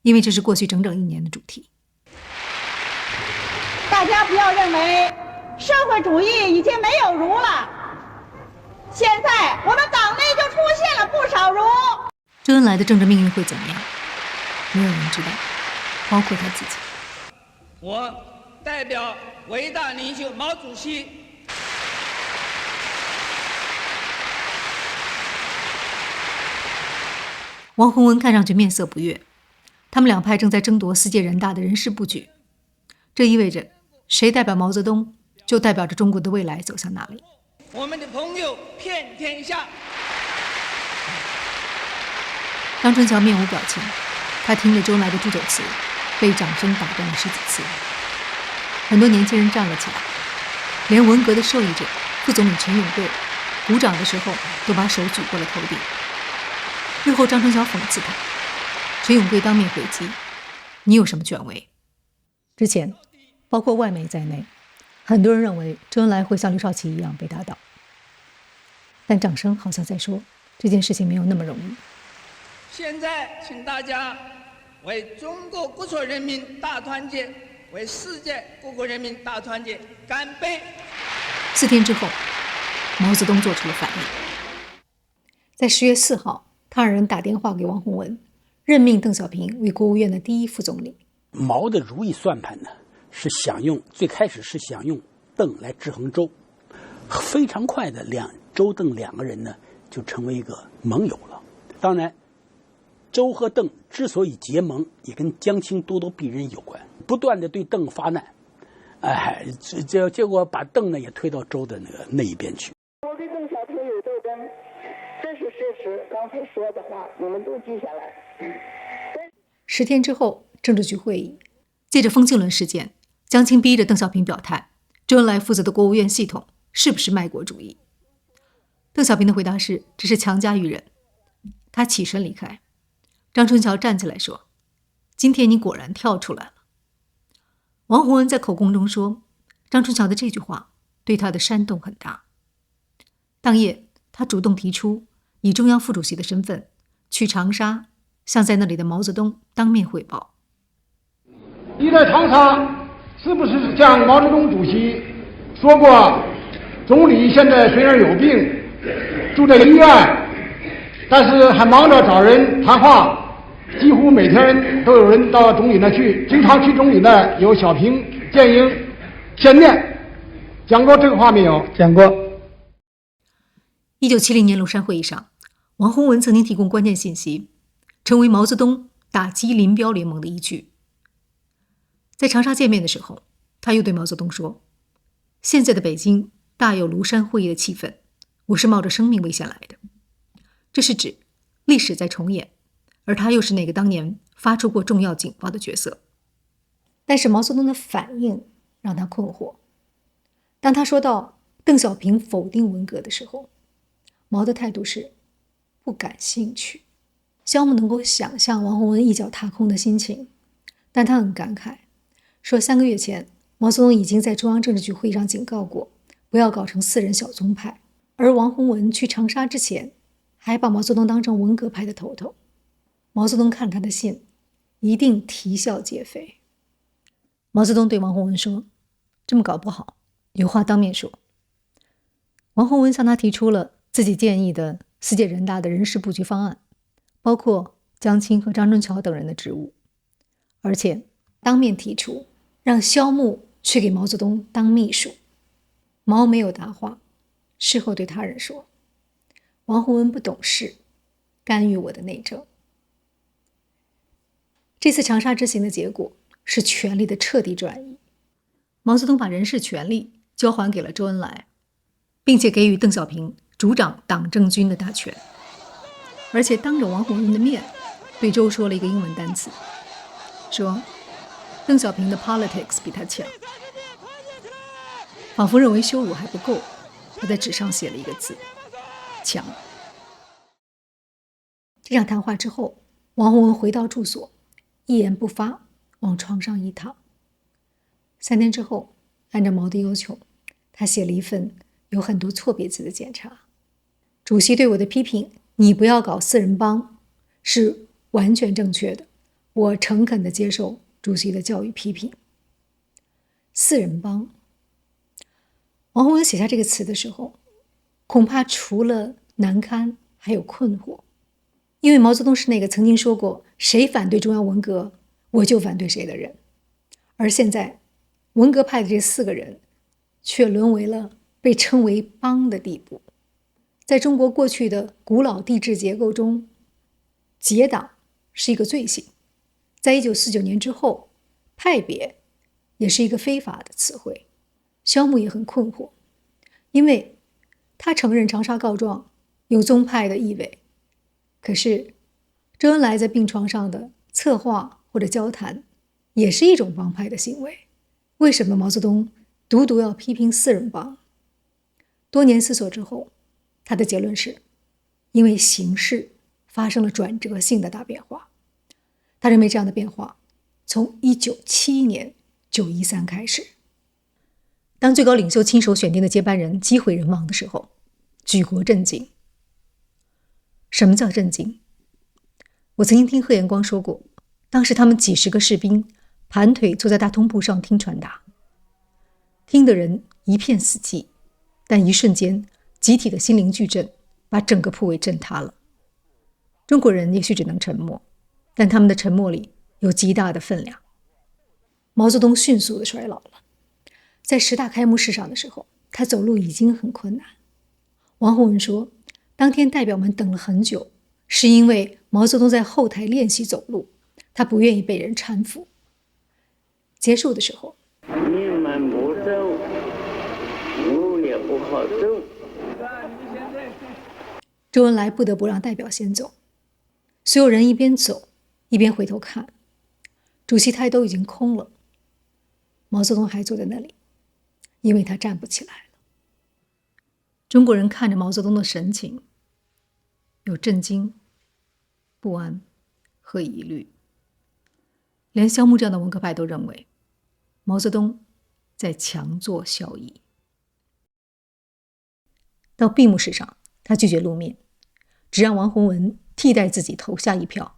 Speaker 1: 因为这是过去整整1年的主题。
Speaker 11: 大家不要认为社会主义已经没有儒了，现在我们党内就出现了不少儒。
Speaker 1: 周恩来的政治命运会怎么样？没有人知道，包括他自己。
Speaker 3: 我代表伟大领袖毛主席，
Speaker 1: 王洪文看上去面色不悦，他们两派正在争夺4届人大的人事布局，这意味着谁代表毛泽东，就代表着中国的未来走向哪里。
Speaker 3: 我们的朋友遍天下。
Speaker 1: 张春桥面无表情，他听了周恩来的祝酒词，被掌声打断了10几次。很多年轻人站了起来，连文革的受益者副总理陈永贵鼓掌的时候都把手举过了头顶。日后张春桥讽刺他，陈永贵当面回击：“你有什么权威？”之前，包括外媒在内，很多人认为周恩来会像刘少奇一样被打倒，但掌声好像在说这件事情没有那么容易。
Speaker 3: 现在，请大家为中国各族人民大团结，为世界各国人民大团结干杯
Speaker 1: ！4天之后，毛泽东做出了反应。在10月4号，他让人打电话给王洪文，任命邓小平为国务院的第1副总理。
Speaker 6: 毛的如意算盘呢，是最开始是想用邓来制衡周，非常快的周邓2个人呢就成为一个盟友了。当然，周和邓之所以结盟，也跟江青咄咄逼人有关，不断的对邓发难，结果把邓呢也推到周的那一边去。
Speaker 2: 我跟邓小平有斗争，这是事实。刚才说的话，你们都记下来。
Speaker 1: 10天之后，政治局会议，借着风庆轮事件，江青逼着邓小平表态，周恩来负责的国务院系统是不是卖国主义？邓小平的回答是：这是强加于人。他起身离开。张春桥站起来说：“今天你果然跳出来了。”王洪文在口供中说，张春桥的这句话对他的煽动很大。当夜，他主动提出以中央副主席的身份去长沙，向在那里的毛泽东当面汇报。
Speaker 12: 你在长沙是不是向毛泽东主席说过，总理现在虽然有病，住在医院，但是还忙着找人谈话？几乎每天都有人到总理那去，经常去总理那有小平、建英献念，讲过这个话没有？
Speaker 2: 讲过。
Speaker 1: 1970年庐山会议上，王洪文曾经提供关键信息，成为毛泽东打击林彪联盟的依据。在长沙见面的时候，他又对毛泽东说：“现在的北京大有庐山会议的气氛，我是冒着生命危险来的。”这是指历史在重演，而他又是那个当年发出过重要警报的角色。但是毛泽东的反应让他困惑。当他说到邓小平否定文革的时候，毛的态度是不感兴趣。肖木能够想象王洪文一脚踏空的心情，但他很感慨，说3个月前毛泽东已经在中央政治局会议上警告过，不要搞成4人小宗派，而王洪文去长沙之前还把毛泽东当成文革派的头头。毛泽东看了他的信，一定啼笑皆非。毛泽东对王洪文说：“这么搞不好，有话当面说。”王洪文向他提出了自己建议的4届人大的人事布局方案，包括江青和张春桥等人的职务，而且当面提出让萧木去给毛泽东当秘书。毛没有答话，事后对他人说：“王洪文不懂事，干预我的内政。”这次长沙之行的结果是权力的彻底转移。毛泽东把人事权力交还给了周恩来，并且给予邓小平主掌党政军的大权，而且当着王洪文的面对周说了一个英文单词，说邓小平的 politics 比他强。仿佛认为羞辱还不够，他在纸上写了一个字：强。这场谈话之后，王洪文回到住所，一言不发，往床上一躺。3天之后，按照毛的要求，他写了一份有很多错别字的检查。主席对我的批评，你不要搞四人帮，是完全正确的，我诚恳地接受主席的教育批评。四人帮，王洪文写下这个词的时候，恐怕除了难堪，还有困惑。因为毛泽东是那个曾经说过谁反对中央文革，我就反对谁的人。而现在，文革派的这4个人，却沦为了被称为帮的地步。在中国过去的古老帝制结构中，结党是一个罪行。在1949年之后，派别也是一个非法的词汇。萧木也很困惑，因为他承认长沙告状有宗派的意味，可是周恩来在病床上的策划或者交谈也是一种帮派的行为。为什么毛泽东独独要批评四人帮？多年思索之后，他的结论是因为形势发生了转折性的大变化。他认为这样的变化从1971年913开始。当最高领袖亲手选定的接班人机会人亡的时候，举国震惊。什么叫震惊？我曾经听贺延光说过，当时他们几十个士兵盘腿坐在大通铺上听传达，听的人一片死寂，但一瞬间集体的心灵巨震把整个铺位震塌了。中国人也许只能沉默，但他们的沉默里有极大的分量。毛泽东迅速地衰老了，在10大开幕式上的时候，他走路已经很困难。王洪文说，当天代表们等了很久，是因为毛泽东在后台练习走路，他不愿意被人搀扶。结束的时候，
Speaker 13: 你们不走，我也不好走。
Speaker 1: 周恩来不得不让代表先走，所有人一边走一边回头看，主席台都已经空了，毛泽东还坐在那里，因为他站不起来了。中国人看着毛泽东的神情，有震惊、不安和疑虑。连萧木这样的文革派都认为，毛泽东在强作孝义。到闭幕式上，他拒绝露面，只让王洪文替代自己投下一票，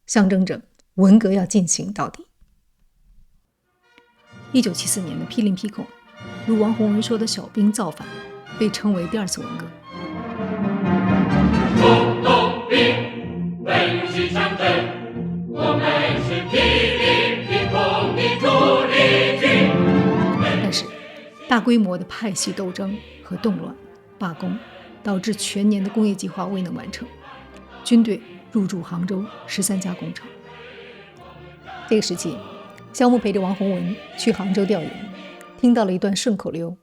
Speaker 1: 象征着文革要进行到底。1974年的批林批孔，如王洪文说的小兵造反，被称为第2次文革。
Speaker 14: 总统兵本是强征，我们是批林批孔的主力军。
Speaker 1: 但是大规模的派系斗争和动乱、罢工，导致全年的工业计划未能完成，军队入驻杭州13家工厂。这个时期，萧木陪着王洪文去杭州调研，听到了一段顺口溜，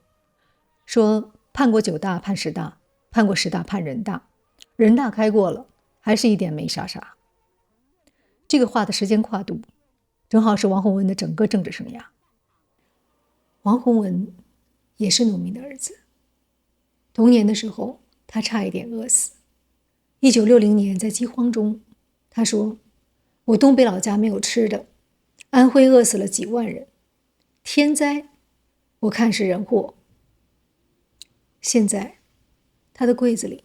Speaker 1: 说判过9大判10大，判过10大判人大，人大开过了，还是一点没啥啥。这个话的时间跨度正好是王洪文的整个政治生涯。王洪文也是农民的儿子，童年的时候他差一点饿死。1960年在饥荒中，他说，我东北老家没有吃的，安徽饿死了几万人，天灾我看是人祸。现在他的柜子里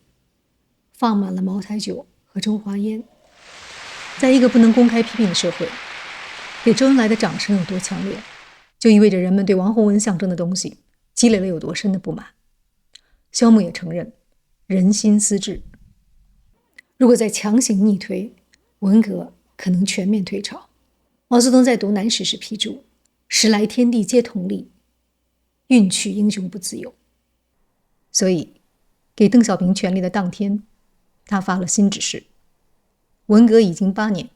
Speaker 1: 放满了茅台酒和中华烟。在一个不能公开批评的社会，给周恩来的掌声有多强烈，就意味着人们对王洪文象征的东西积累了有多深的不满。萧木也承认人心思治，如果再强行逆推，文革可能全面退潮。毛泽东在读南史时批注：“时来天地皆同力，运去英雄不自由。”所以，给邓小平权力的当天，他发了新指示：文革已经8年，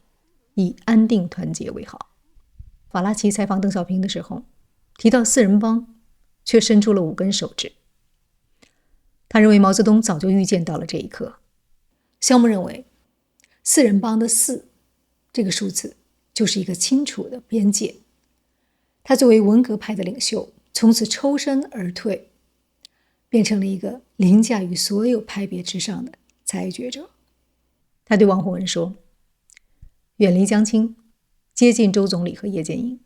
Speaker 1: 以安定团结为好。法拉奇采访邓小平的时候，提到四人帮，却伸出了5根手指。他认为毛泽东早就预见到了这一刻。肖木认为，四人帮的4这个数字就是一个清楚的边界。他作为文革派的领袖，从此抽身而退，变成了一个凌驾于所有派别之上的裁决者。他对王洪文说：“远离江青，接近周总理和叶剑英。”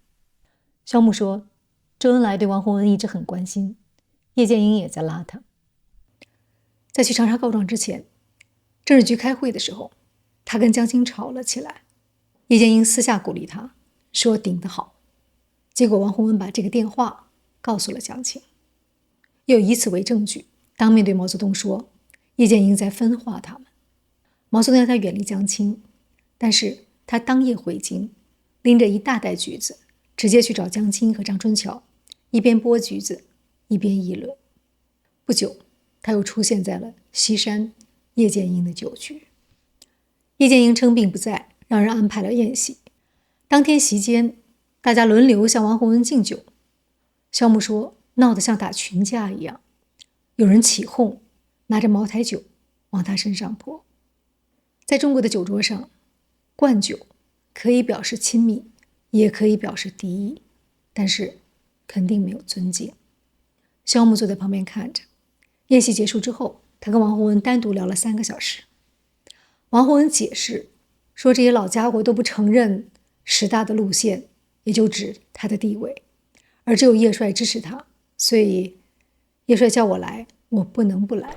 Speaker 1: 肖木说，周恩来对王洪文一直很关心，叶剑英也在拉他。在去长沙告状之前，政治局开会的时候，他跟江青吵了起来。叶剑英私下鼓励他，说顶得好。结果王洪文把这个电话告诉了江青，又以此为证据，当面对毛泽东说叶剑英在分化他们。毛泽东要他远离江青，但是他当夜回京，拎着一大袋橘子，直接去找江青和张春桥，一边剥橘子一边议论。不久，他又出现在了西山叶剑英的酒局。叶剑英称病不在，让人安排了宴席。当天席间，大家轮流向王洪文敬酒。肖木说，闹得像打群架一样，有人起哄，拿着茅台酒往他身上泼。在中国的酒桌上，灌酒可以表示亲密，也可以表示敌意，但是肯定没有尊敬。肖木坐在旁边看着。宴席结束之后，他跟王洪文单独聊了3个小时。王洪文解释说，这些老家伙都不承认10大的路线，也就指他的地位，而只有叶帅支持他，所以叶帅叫我来，我不能不来。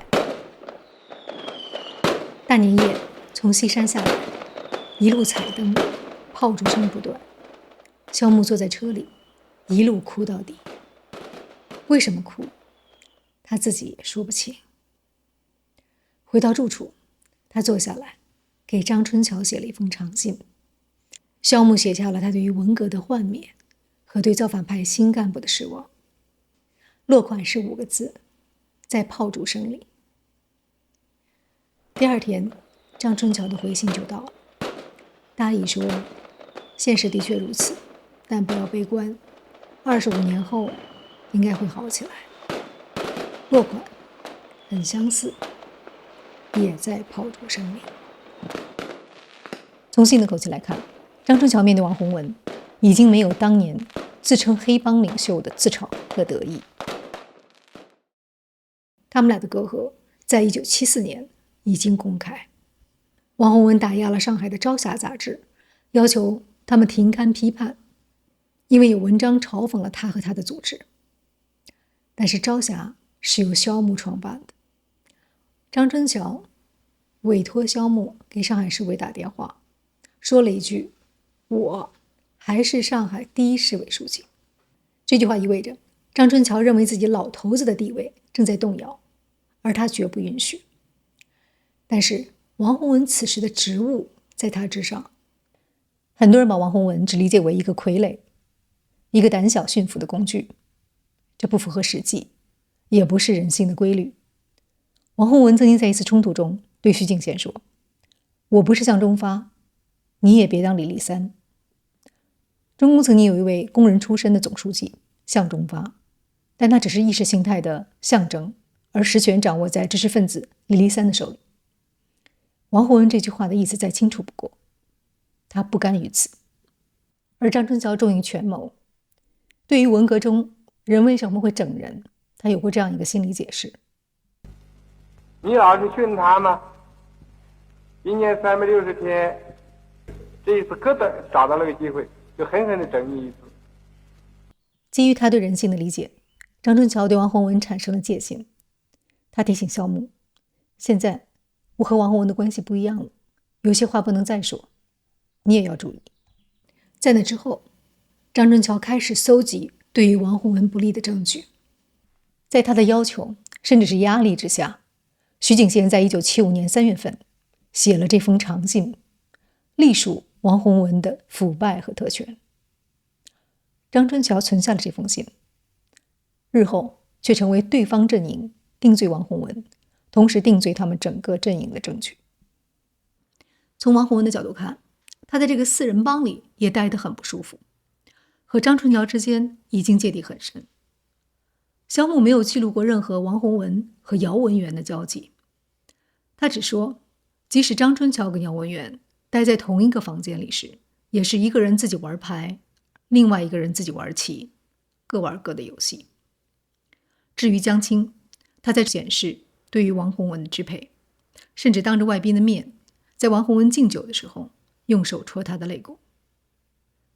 Speaker 1: 大年夜从西山下来，一路彩灯，炮竹声不断。肖木坐在车里，一路哭到底。为什么哭？他自己也说不清。回到住处，他坐下来，给张春桥写了一封长信。肖木写下了他对于文革的幻灭和对造反派新干部的失望。落款是5个字：在炮竹声里。第2天，张春桥的回信就到了。大意说，现实的确如此，但不要悲观，25年后应该会好起来。落款很相似，也在炮竹声里。从信的口气来看，张春桥面对王洪文已经没有当年自称黑帮领袖的自嘲和得意。他们俩的隔阂在1974年已经公开。王洪文打压了上海的《朝霞》杂志，要求他们停刊批判，因为有文章嘲讽了他和他的组织。但是《朝霞》是由肖木创办的。张春桥委托肖木给上海市委打电话，说了一句：“我还是上海第1市委书记。”这句话意味着张春桥认为自己老头子的地位正在动摇，而他绝不允许。但是王洪文此时的职务在他之上。很多人把王洪文只理解为一个傀儡，一个胆小驯服的工具，这不符合实际，也不是人性的规律。王洪文曾经在一次冲突中对徐敬贤说：“我不是向忠发，你也别当李立三。”中共曾经有一位工人出身的总书记向忠发，但他只是意识形态的象征，而实权掌握在知识分子李立三的手里。王洪文这句话的意思再清楚不过，他不甘于此。而张春桥重于权谋，对于文革中人为什么会整人，他有过这样一个心理解释：
Speaker 15: 你老是训他吗？1年360天，这一次可找到了个机会，就狠狠地整你一次。
Speaker 1: 基于他对人性的理解，张春桥对王洪文产生了戒心。他提醒肖木：“现在我和王洪文的关系不一样了，有些话不能再说，你也要注意。”在那之后，张春桥开始搜集对于王洪文不利的证据。在他的要求甚至是压力之下，徐景贤在1975年3月份写了这封长信，隶属王洪文的腐败和特权。张春桥存下了这封信，日后却成为对方阵营定罪王洪文，同时定罪他们整个阵营的证据。从王洪文的角度看，他在这个四人帮里也待得很不舒服，和张春桥之间已经芥蒂很深。萧木没有记录过任何王洪文和姚文元的交集，他只说，即使张春桥跟姚文元待在同一个房间里时，也是一个人自己玩牌，另外一个人自己玩棋，各玩各的游戏。至于江青，他在显示对于王洪文的支配，甚至当着外宾的面，在王洪文敬酒的时候用手戳他的肋骨。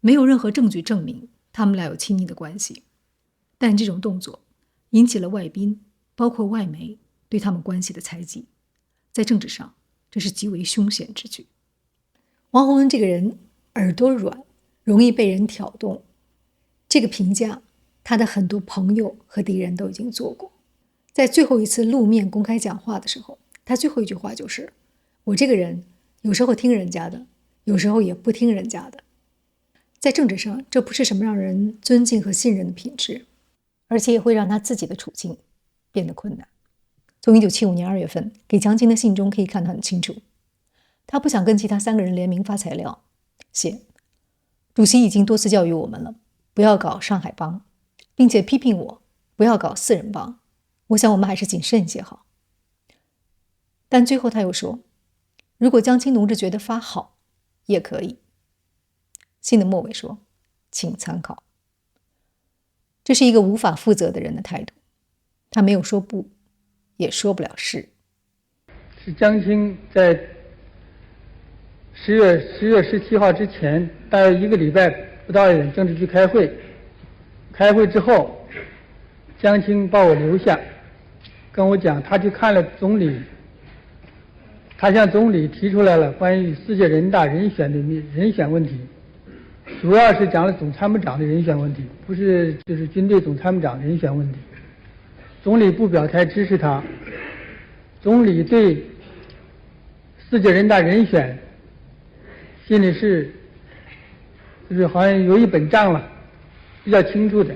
Speaker 1: 没有任何证据证明他们俩有亲昵的关系，但这种动作引起了外宾，包括外媒对他们关系的猜忌。在政治上，这是极为凶险之举。王洪文这个人耳朵软，容易被人挑动，这个评价他的很多朋友和敌人都已经做过。在最后一次露面公开讲话的时候，他最后一句话就是，我这个人有时候听人家的，有时候也不听人家的。在政治上，这不是什么让人尊敬和信任的品质，而且也会让他自己的处境变得困难。从1975年2月份给江青的信中可以看得很清楚，他不想跟其他3个人联名发材料，写主席已经多次教育我们了，不要搞上海帮，并且批评我不要搞四人帮，我想我们还是谨慎一些好。但最后他又说，如果江青同志觉得发好也可以。信的末尾说，请参考。这是一个无法负责的人的态度，他没有说不，也说不了是。
Speaker 16: 是江青在10月17号之前，大约1个礼拜不到政治局开会，开会之后，江青把我留下，跟我讲他去看了总理，他向总理提出来了关于世界人大人选问题，主要是讲了总参谋长的人选问题，不是就是军队总参谋长人选问题。总理不表态支持他，总理对世界人大人选心里是就是好像有一本账了，比较清楚的，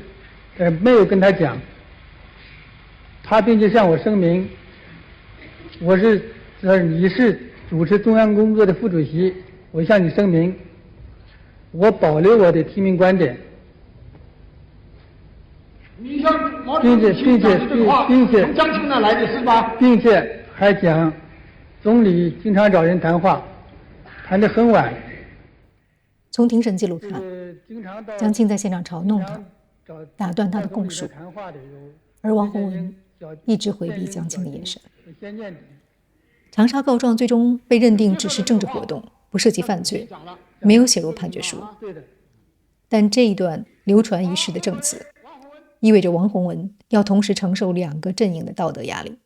Speaker 16: 但没有跟他讲。他并且向我声明，你是主持中央工作的副主席，我向你声明，我保留我的提名观点。
Speaker 12: 你向毛主席讲的这个话，从江青那来的是吧？
Speaker 16: 并且还讲，总理经常找人谈话，谈得很晚。
Speaker 1: 从庭审记录看，江青在现场嘲弄他，打断他的供述，而王洪文一直回避江青的眼神。长沙告状最终被认定只是政治活动，不涉及犯罪，没有写入判决书。但这一段流传一世的证词，意味着王洪文要同时承受2个阵营的道德压力。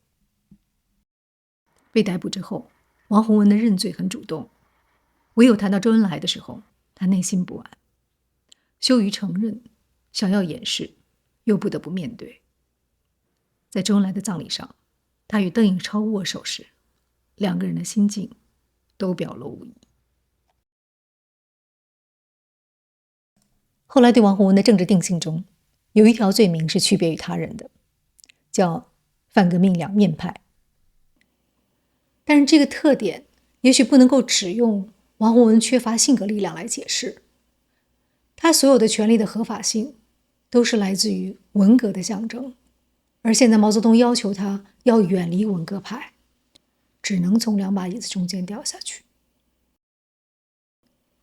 Speaker 1: 被逮捕之后，王洪文的认罪很主动，唯有谈到周恩来的时候，他内心不安，羞于承认，想要掩饰，又不得不面对。在周恩来的葬礼上，他与邓颖超握手时，2个人的心境都表露无遗。后来对王洪文的政治定性中，有一条罪名是区别于他人的，叫反革命两面派。但是这个特点也许不能够只用王洪文缺乏性格力量来解释，他所有的权利的合法性都是来自于文革的象征，而现在毛泽东要求他要远离文革派，只能从2把椅子中间掉下去。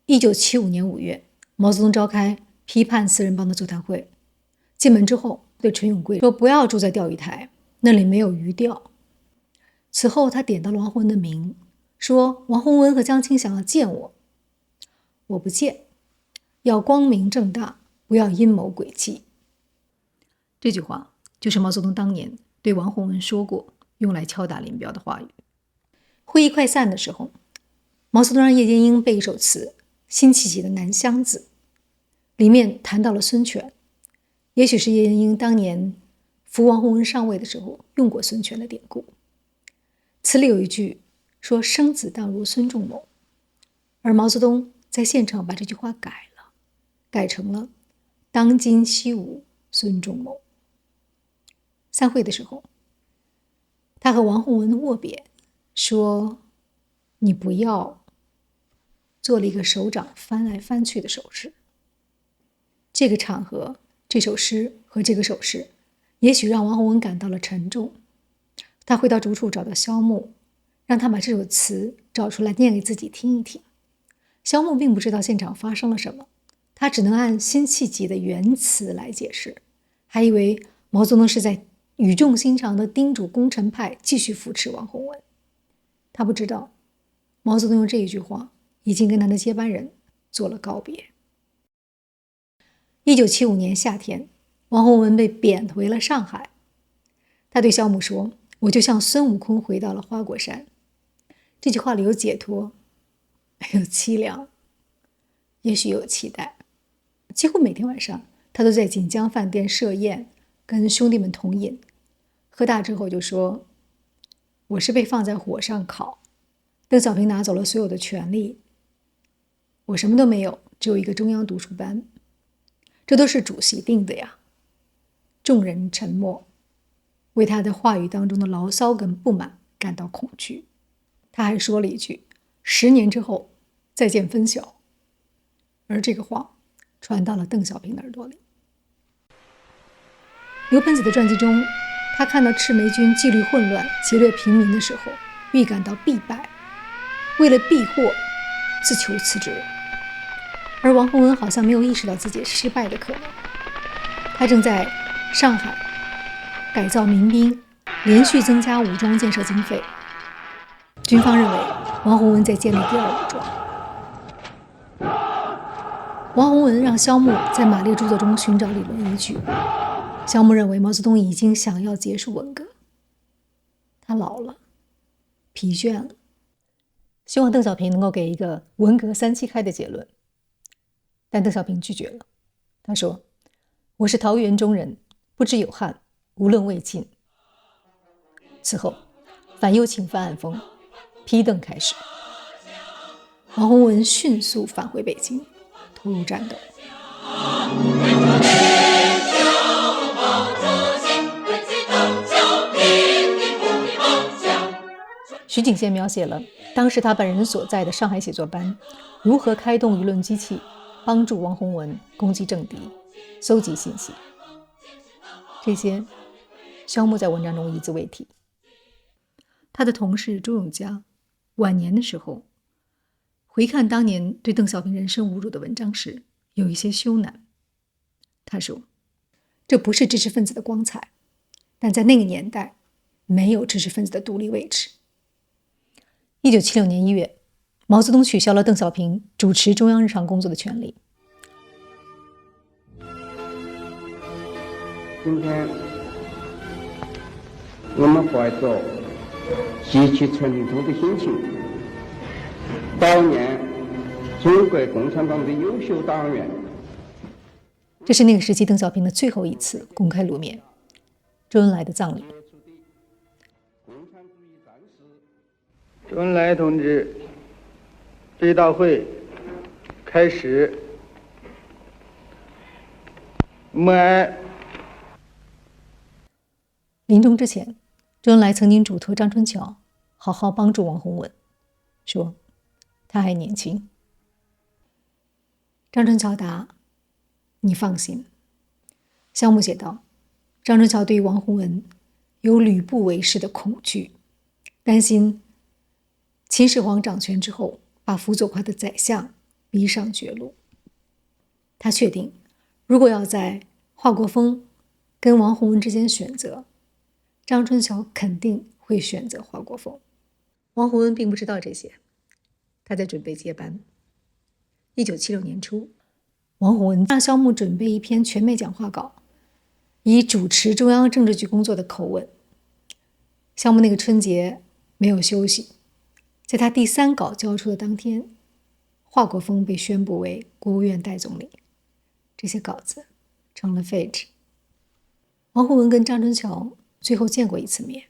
Speaker 1: 1975年5月，毛泽东召开批判四人帮的座谈会，进门之后对陈永贵说，不要住在钓鱼台，那里没有鱼钓。此后他点到了王洪文的名，说王洪文和江青想要见我，我不见，要光明正大，不要阴谋诡计。这句话就是毛泽东当年对王洪文说过，用来敲打林彪的话语。会议快散的时候，毛泽东让叶剑英背一首词，辛弃疾的《南乡子》，里面谈到了孙权，也许是叶剑英当年扶王洪文上位的时候用过孙权的典故。词里有一句说生子当如孙仲谋，而毛泽东在现场把这句话改了，改成了“当今西吴孙仲谋”。散会的时候，他和王洪文握别，说：“你不要。”做了一个手掌翻来翻去的手势。这个场合、这首诗和这个手势，也许让王洪文感到了沉重。他回到主处找到萧牧，让他把这首词找出来念给自己听一听。萧牧并不知道现场发生了什么，他只能按辛弃疾的原词来解释，还以为毛泽东是在语重心长地叮嘱功臣派继续扶持王洪文。他不知道，毛泽东用这一句话已经跟他的接班人做了告别。1975年夏天，王洪文被贬回了上海。他对萧牧说：“我就像孙悟空回到了花果山。”这句话里有解脱，有凄凉，也许有期待。几乎每天晚上，他都在锦江饭店设宴，跟兄弟们同饮。喝大之后就说：“我是被放在火上烤，邓小平拿走了所有的权利，我什么都没有，只有一个中央读书班，这都是主席定的呀。”众人沉默，为他的话语当中的牢骚跟不满感到恐惧。他还说了一句：“10年之后再见分晓。”而这个话传到了邓小平的耳朵里。刘盆子的传记中，他看到赤眉军纪律混乱、劫掠平民的时候，预感到必败，为了避祸，自求辞职。而王洪文好像没有意识到自己失败的可能，他正在上海改造民兵，连续增加武装建设经费。军方认为王洪文在建立第二武装。王洪文让萧牧在马列著作中寻找理论依据。萧牧认为毛泽东已经想要结束文革，他老了，疲倦了，希望邓小平能够给一个文革3期开的结论。但邓小平拒绝了，他说：“我是桃园中人，不知有汉，无论魏晋。”此后，反右倾翻案风，批邓开始。王洪文迅速返回北京，投入战斗。徐景宪描写了当时他本人所在的上海写作班如何开动舆论机器，帮助王洪文攻击政敌，搜集信息。这些萧牧在文章中一字未提。他的同事朱永嘉晚年的时候回看当年对邓小平人身侮辱的文章时，有一些羞赧。他说：“这不是知识分子的光彩，但在那个年代，没有知识分子的独立位置。”1976年1月，毛泽东取消了邓小平主持中央日常工作的权利。
Speaker 10: 今天，我们怀着极其沉重的心情，悼念中国共产党的优秀党员。
Speaker 1: 这是那个时期邓小平的最后一次公开露面，周恩来的葬礼。
Speaker 16: 周恩来同志，追悼会开始。默哀。
Speaker 1: 临终之前，周恩来曾经嘱托张春桥好好帮助王洪文，说他还年轻。张春桥答：“你放心。”萧牧写道，张春桥对于王洪文有吕布为师的恐惧，担心秦始皇掌权之后把辅佐他的宰相逼上绝路。他确定，如果要在华国锋跟王洪文之间选择，张春桥肯定会选择华国锋。王洪文并不知道这些，他在准备接班。1976年初，王洪文让萧牧准备一篇全美讲话稿，以主持中央政治局工作的口吻。萧牧那个春节没有休息，在他第3稿交出的当天，华国锋被宣布为国务院代总理，这些稿子成了废纸。王洪文跟张春桥最后见过一次面，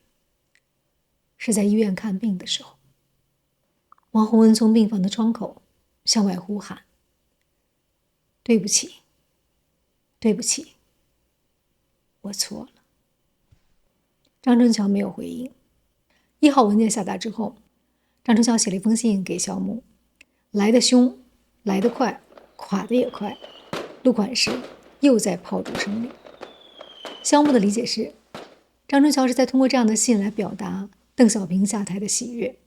Speaker 1: 是在医院看病的时候。王洪文从病房的窗口向外呼喊：“对不起，对不起，我错了。”张春桥没有回应。1号文件下达之后，张春桥写了一封信给萧木：“来得凶，来得快，垮得也快。录款时又在炮竹声里。”萧木的理解是，张春桥是在通过这样的信来表达邓小平下台的喜悦。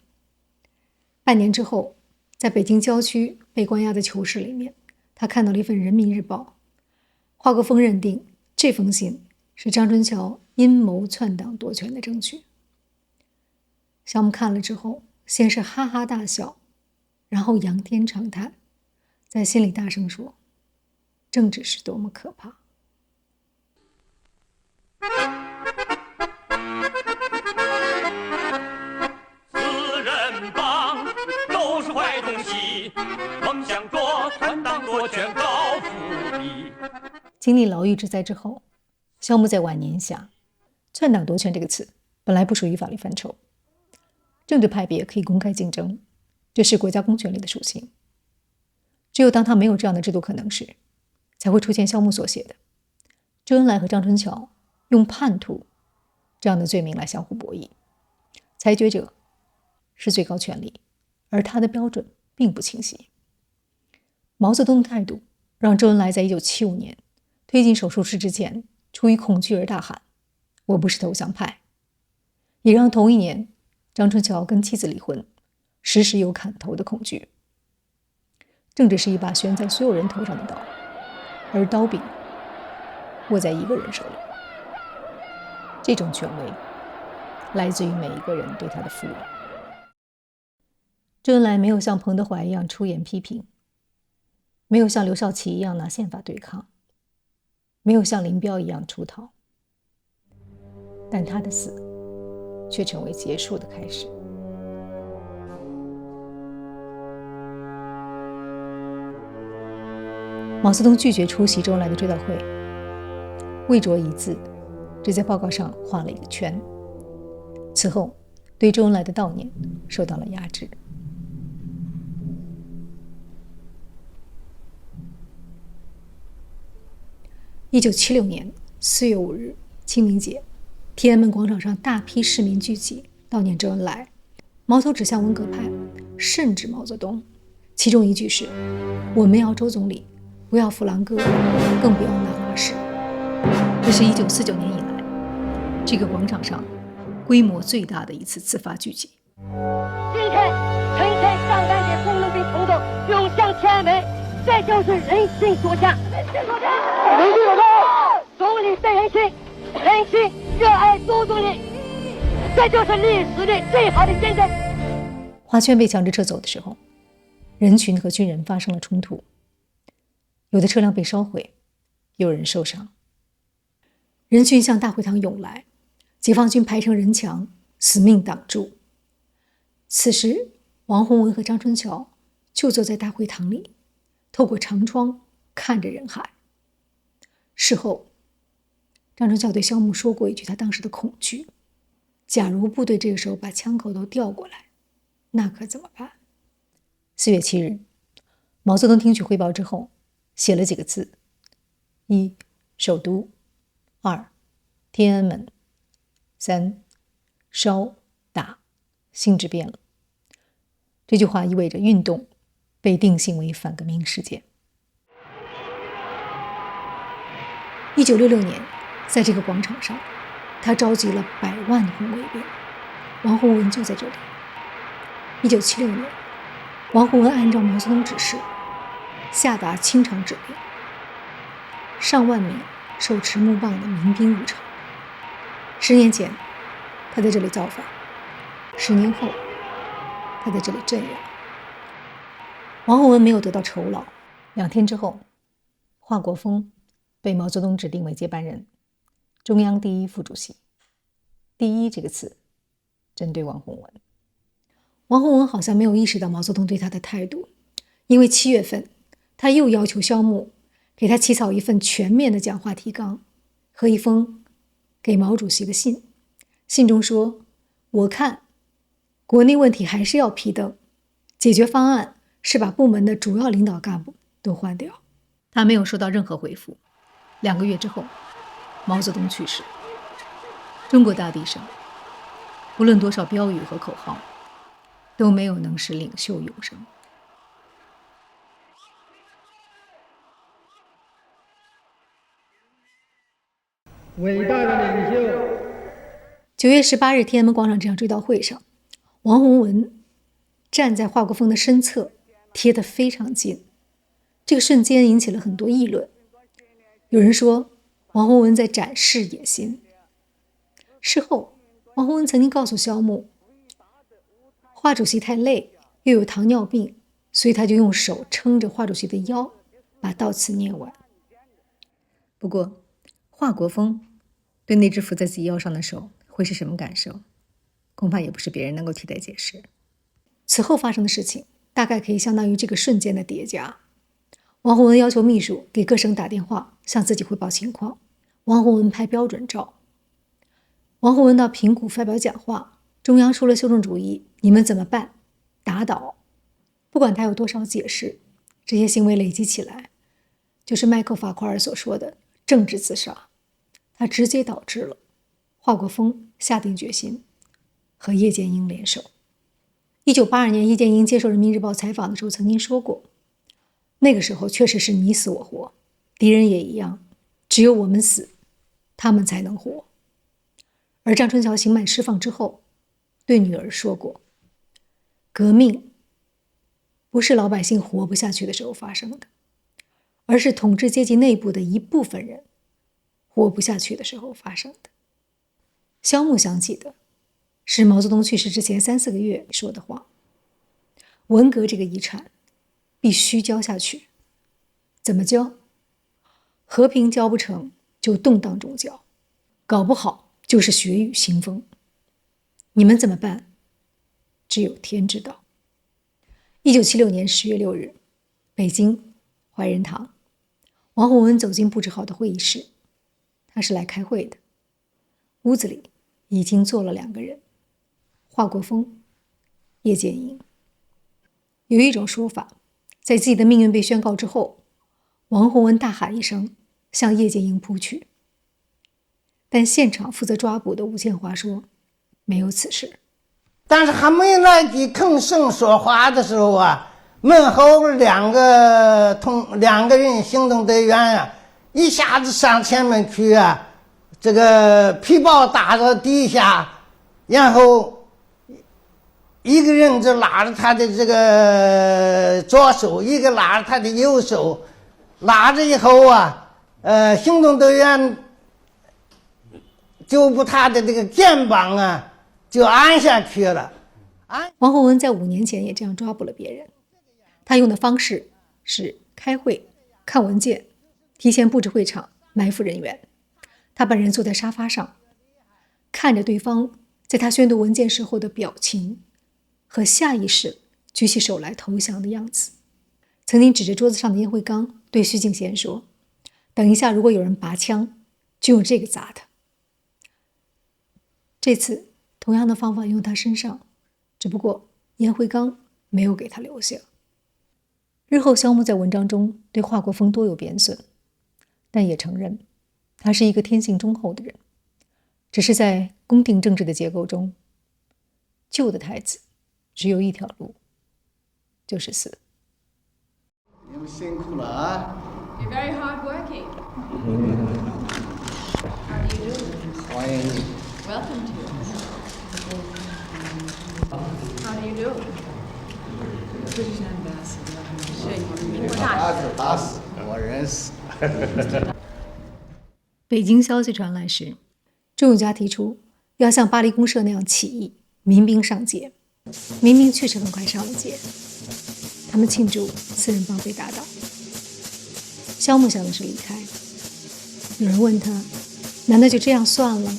Speaker 1: 半年之后，在北京郊区被关押的囚室里面，他看到了一份《人民日报》。华国锋认定这封信是张春桥阴谋篡党夺权的证据。萧木看了之后，先是哈哈大笑，然后仰天长叹，在心里大声说：“政治是多么可怕！”
Speaker 14: 四人帮都是坏东西，梦想着篡党夺权高富丽。
Speaker 1: 经历牢狱之灾之后，萧木在晚年想，篡党夺权这个词本来不属于法律范畴，政治派别可以公开竞争，这是国家公权力的属性。只有当他没有这样的制度可能时，才会出现萧木所写的周恩来和张春桥用叛徒这样的罪名来相互博弈，裁决者是最高权力，而他的标准并不清晰。毛泽东的态度让周恩来在1975年推进手术室之前，出于恐惧而大喊：“我不是投降派”，也让同一年张春桥跟妻子离婚，时时有砍头的恐惧。政治是一把悬在所有人头上的刀，而刀柄握在一个人手里。这种权威来自于每一个人对他的赋予。周恩来没有像彭德怀一样出言批评，没有像刘少奇一样拿宪法对抗，没有像林彪一样出逃，但他的死却成为结束的开始。毛泽东拒绝出席周恩来的追悼会，未着一字，只在报告上画了一个圈。此后，对周恩来的悼念受到了压制。1976年4月5日，清明节，天安门广场上大批市民聚集悼念周恩来，矛头指向文革派，甚至毛泽东。其中一句是：“我们要周总理，不要弗朗哥，更不要纳拉什。”这是1949年以来这个广场上规模最大的一次自发聚集。
Speaker 17: 今天成千上万的工农兵冲动涌向天安门，这就是人心所向。人心所向，人心所向。总理对人心，人心热爱周总理，这就是历史的最好的见证。
Speaker 1: 花圈被强制撤走的时候，人群和军人发生了冲突，有的车辆被烧毁，有人受伤。人群向大会堂涌来，解放军排成人墙，死命挡住。此时，王洪文和张春桥就坐在大会堂里，透过长窗看着人海。事后，张春桥对萧木说过一句他当时的恐惧：假如部队这个时候把枪口都调过来，那可怎么办？4月7日，毛泽东听取汇报之后，写了几个字：1. 首都；2. 天安门；3. 烧打性质变了。这句话意味着运动被定性为反革命事件。1966年，在这个广场上，他召集了100万红卫兵，王洪文就在这里。1976年，王洪文按照毛泽东指示，下达清场指令，上万名手持木棒的民兵入场。10年前，他在这里造反；10年后，他在这里镇压。王洪文没有得到酬劳。2天之后，华国锋被毛泽东指定为接班人，中央第一副主席。第一这个词针对王洪文。王洪文好像没有意识到毛泽东对他的态度，因为7月份，他又要求萧木给他起草一份全面的讲话提纲和一封给毛主席的信。信中说：“我看国内问题还是要批的，解决方案是把部门的主要领导干部都换掉。他没有收到任何回复。2个月之后，毛泽东去世。中国大地上，无论多少标语和口号，都没有能使领袖永生。
Speaker 16: 伟大的领袖。
Speaker 1: 9月18日，天安门广场这场追悼会上，王洪文站在华国锋的身侧，贴得非常近。这个瞬间引起了很多议论。有人说王洪文在展示野心。事后，王洪文曾经告诉萧木，华主席太累，又有糖尿病，所以他就用手撑着华主席的腰，把悼词念完。不过，华国锋对那只扶在自己腰上的手会是什么感受，恐怕也不是别人能够替代解释。此后发生的事情大概可以相当于这个瞬间的叠加。王洪文要求秘书给各省打电话，向自己汇报情况。王洪文拍标准照。王洪文到平谷发表讲话，中央出了修正主义，你们怎么办？打倒。不管他有多少解释，这些行为累积起来，就是麦克法库尔所说的政治自杀。它直接导致了华国锋下定决心和叶剑英联手。1982年，叶剑英接受人民日报采访的时候曾经说过，那个时候确实是你死我活，敌人也一样，只有我们死，他们才能活。而张春桥刑满释放之后，对女儿说过，革命不是老百姓活不下去的时候发生的，而是统治阶级内部的一部分人活不下去的时候发生的。萧木想起的是毛泽东去世之前3-4个月说的话，文革这个遗产必须交下去。怎么交？和平交不成就动荡中交，搞不好就是血雨腥风。你们怎么办？只有天知道。1976年10月6日，北京怀仁堂，王洪文走进布置好的会议室，他是来开会的。屋子里已经坐了2个人，华国锋、叶剑英。有一种说法，在自己的命运被宣告之后，王洪文大喊一声，向叶剑英扑去。但现场负责抓捕的吴建华说，没有此事。
Speaker 18: 但是还没来及吭声说话的时候啊，门后两个人行动队员啊，一下子上前面去啊，这个皮包打到底下，然后一个人就拉着他的这个左手，一个拉着他的右手，拉着以后啊，行动队员就把他的这个肩膀啊就按下去了。
Speaker 1: 王洪文在5年前也这样抓捕了别人，他用的方式是开会、看文件、提前布置会场、埋伏人员。他本人坐在沙发上，看着对方在他宣读文件时候的表情和下意识举起手来投降的样子。曾经指着桌子上的烟灰缸对徐景贤说，等一下如果有人拔枪，就用这个砸他。这次同样的方法用他身上，只不过烟灰缸没有给他留下。日后萧木在文章中对华国锋多有贬损，但也承认他是一个天性忠厚的人，只是在公定政治的结构中，旧的太子只有一条路，就是死。
Speaker 18: 你们辛苦了啊
Speaker 19: You're very hardworking. How do you do?
Speaker 18: 欢迎你。
Speaker 19: Welcome to us. How do you do? British ambassador. 是民国大使。
Speaker 18: 打死，我认识。
Speaker 1: 北京消息传来时，周永嘉提出要像巴黎公社那样起义，民兵上街。民兵确实很快上了街，他们庆祝4人帮被打倒。萧木想的是离开，有人问他，难道就这样算了？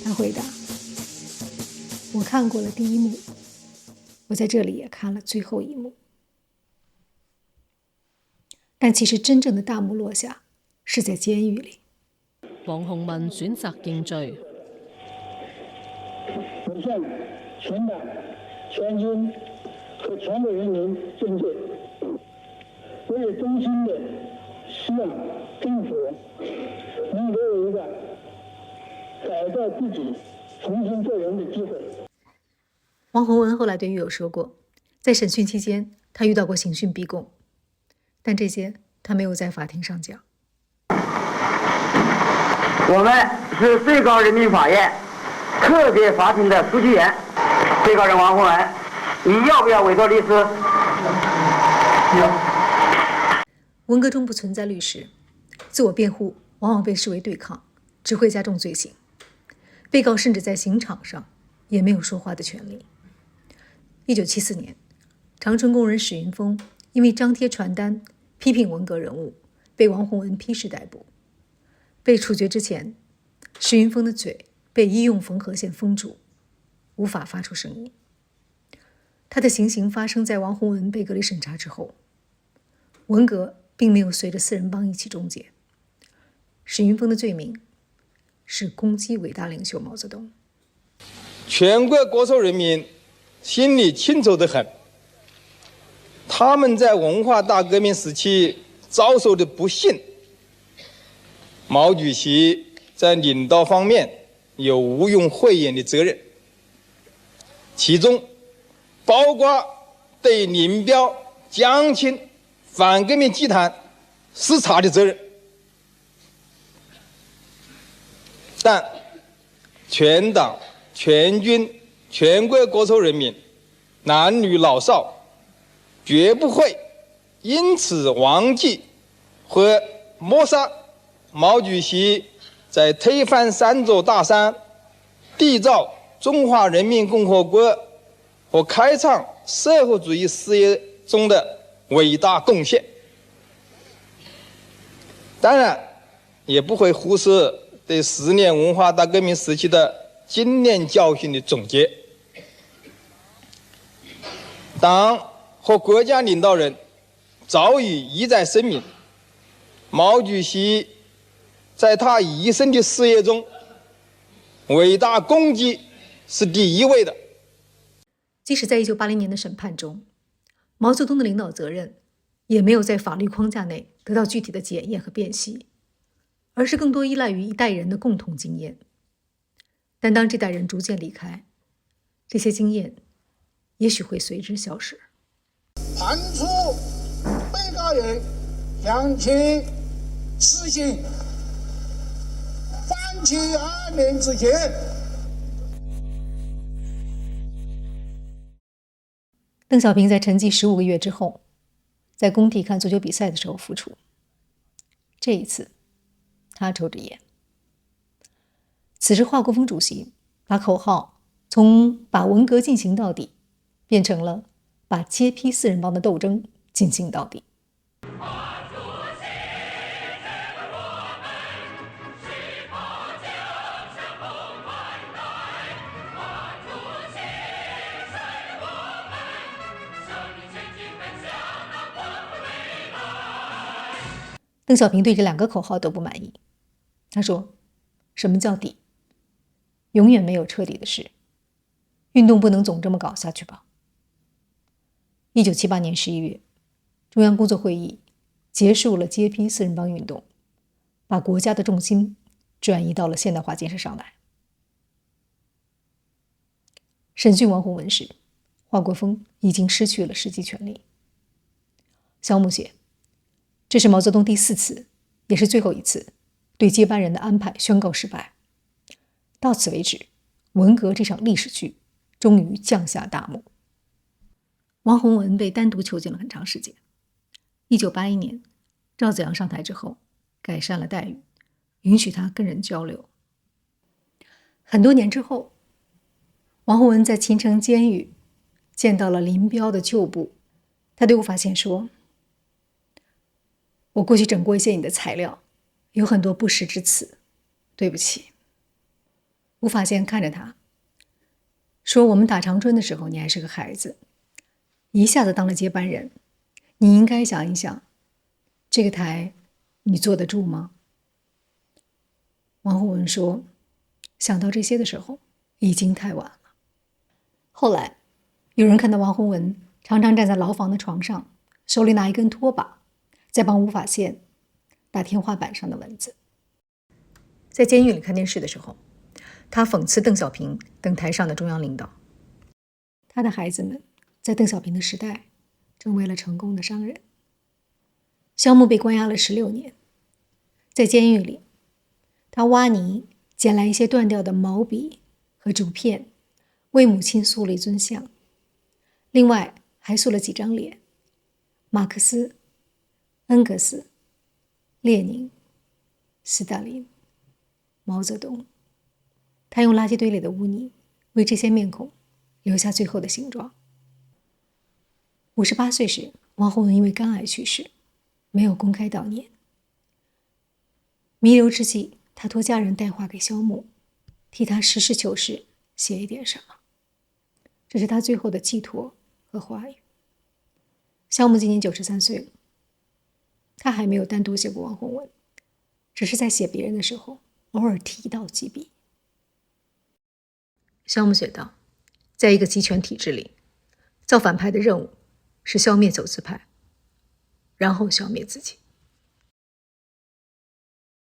Speaker 1: 他回答，我看过了第一幕，我在这里也看了最后一幕。但其实真正的大幕落下是在监狱里。
Speaker 20: 王洪文选择认罪。
Speaker 2: 本县全党全军和全国人民认罪。我也衷心的希望政府能给我一个改造自己、重新做人的机会。
Speaker 1: 王洪文后来对狱友说过，在审讯期间，他遇到过刑讯逼供，但这些他没有在法庭上讲。
Speaker 21: 我们是最高人民法院特别法庭的书记员，被告人王洪文，你要不要委托律师？
Speaker 1: 文革中不存在律师，自我辩护往往被视为对抗，只会加重罪行。被告甚至在刑场上也没有说话的权利。1974年，长春工人史云峰因为张贴传单批评文革人物，被王洪文批示逮捕。被处决之前，史云峰的嘴被医用缝合线封住，无法发出声音。他的行刑发生在王洪文被隔离审查之后。文革并没有随着四人帮一起终结。史云峰的罪名是攻击伟大领袖毛泽东。
Speaker 15: 全国各族人民心里清楚得很，他们在文化大革命时期遭受的不幸，毛主席在领导方面有毋庸讳言的责任，其中包括对林彪、江青反革命集团视察的责任。但全党、全军、全国各族人民，男女老少，绝不会因此忘记和抹杀毛主席在推翻三座大山、缔造中华人民共和国和开创社会主义事业中的伟大贡献。当然，也不会忽视对10年文化大革命时期的经验教训的总结。党和国家领导人早已一再声明，毛主席在他一生的事业中，伟大功绩是第一位的。
Speaker 1: 即使在1980年的审判中，毛泽东的领导责任也没有在法律框架内得到具体的检验和辨析，而是更多依赖于一代人的共同经验。但当这代人逐渐离开，这些经验也许会随之消失。
Speaker 12: 判处被告人向其实行缓期2年执行。
Speaker 1: 邓小平在沉寂15个月之后，在工地看足球比赛的时候复出。这一次，他抽着烟。此时，华国锋主席把口号从把文革进行到底，变成了把揭批四人帮的斗争进行到底。邓小平对这2个口号都不满意，他说：“什么叫底？永远没有彻底的事，运动不能总这么搞下去吧。”1978年11月，中央工作会议结束了揭批四人帮运动，把国家的重心转移到了现代化建设上来。审讯王洪文时，华国锋已经失去了实际权力。肖木写，这是毛泽东第4次，也是最后一次对接班人的安排宣告失败。到此为止，文革这场历史剧终于降下大幕。王洪文被单独囚禁了很长时间。1981年，赵紫阳上台之后，改善了待遇，允许他跟人交流。很多年之后，王洪文在秦城监狱见到了林彪的旧部，他对吴法宪说：“我过去整过一些你的材料，有很多不实之词，对不起。”吴法宪看着他说：“我们打长春的时候，你还是个孩子，一下子当了接班人，你应该想一想，这个台你坐得住吗？”王洪文说：“想到这些的时候，已经太晚了。”后来，有人看到王洪文常常站在牢房的床上，手里拿一根拖把，在帮无法线打天花板上的蚊子。在监狱里看电视的时候，他讽刺邓小平等台上的中央领导。他的孩子们在邓小平的时代成为了成功的商人。萧木被关押了16年，在监狱里，他挖泥捡来一些断掉的毛笔和竹片，为母亲塑了一尊像，另外还塑了几张脸：马克思、恩格斯、列宁、斯大林、毛泽东。他用垃圾堆里的污泥为这些面孔留下最后的形状。58岁时，王洪文因为肝癌去世，没有公开悼念。弥留之际，他托家人带话给萧木，替他实事求是写一点什么，这是他最后的寄托和话语。萧木今年93岁了，他还没有单独写过王洪文，只是在写别人的时候偶尔提到几笔。萧木写道，在一个集权体制里，造反派的任务是消灭走资派，然后消灭自己。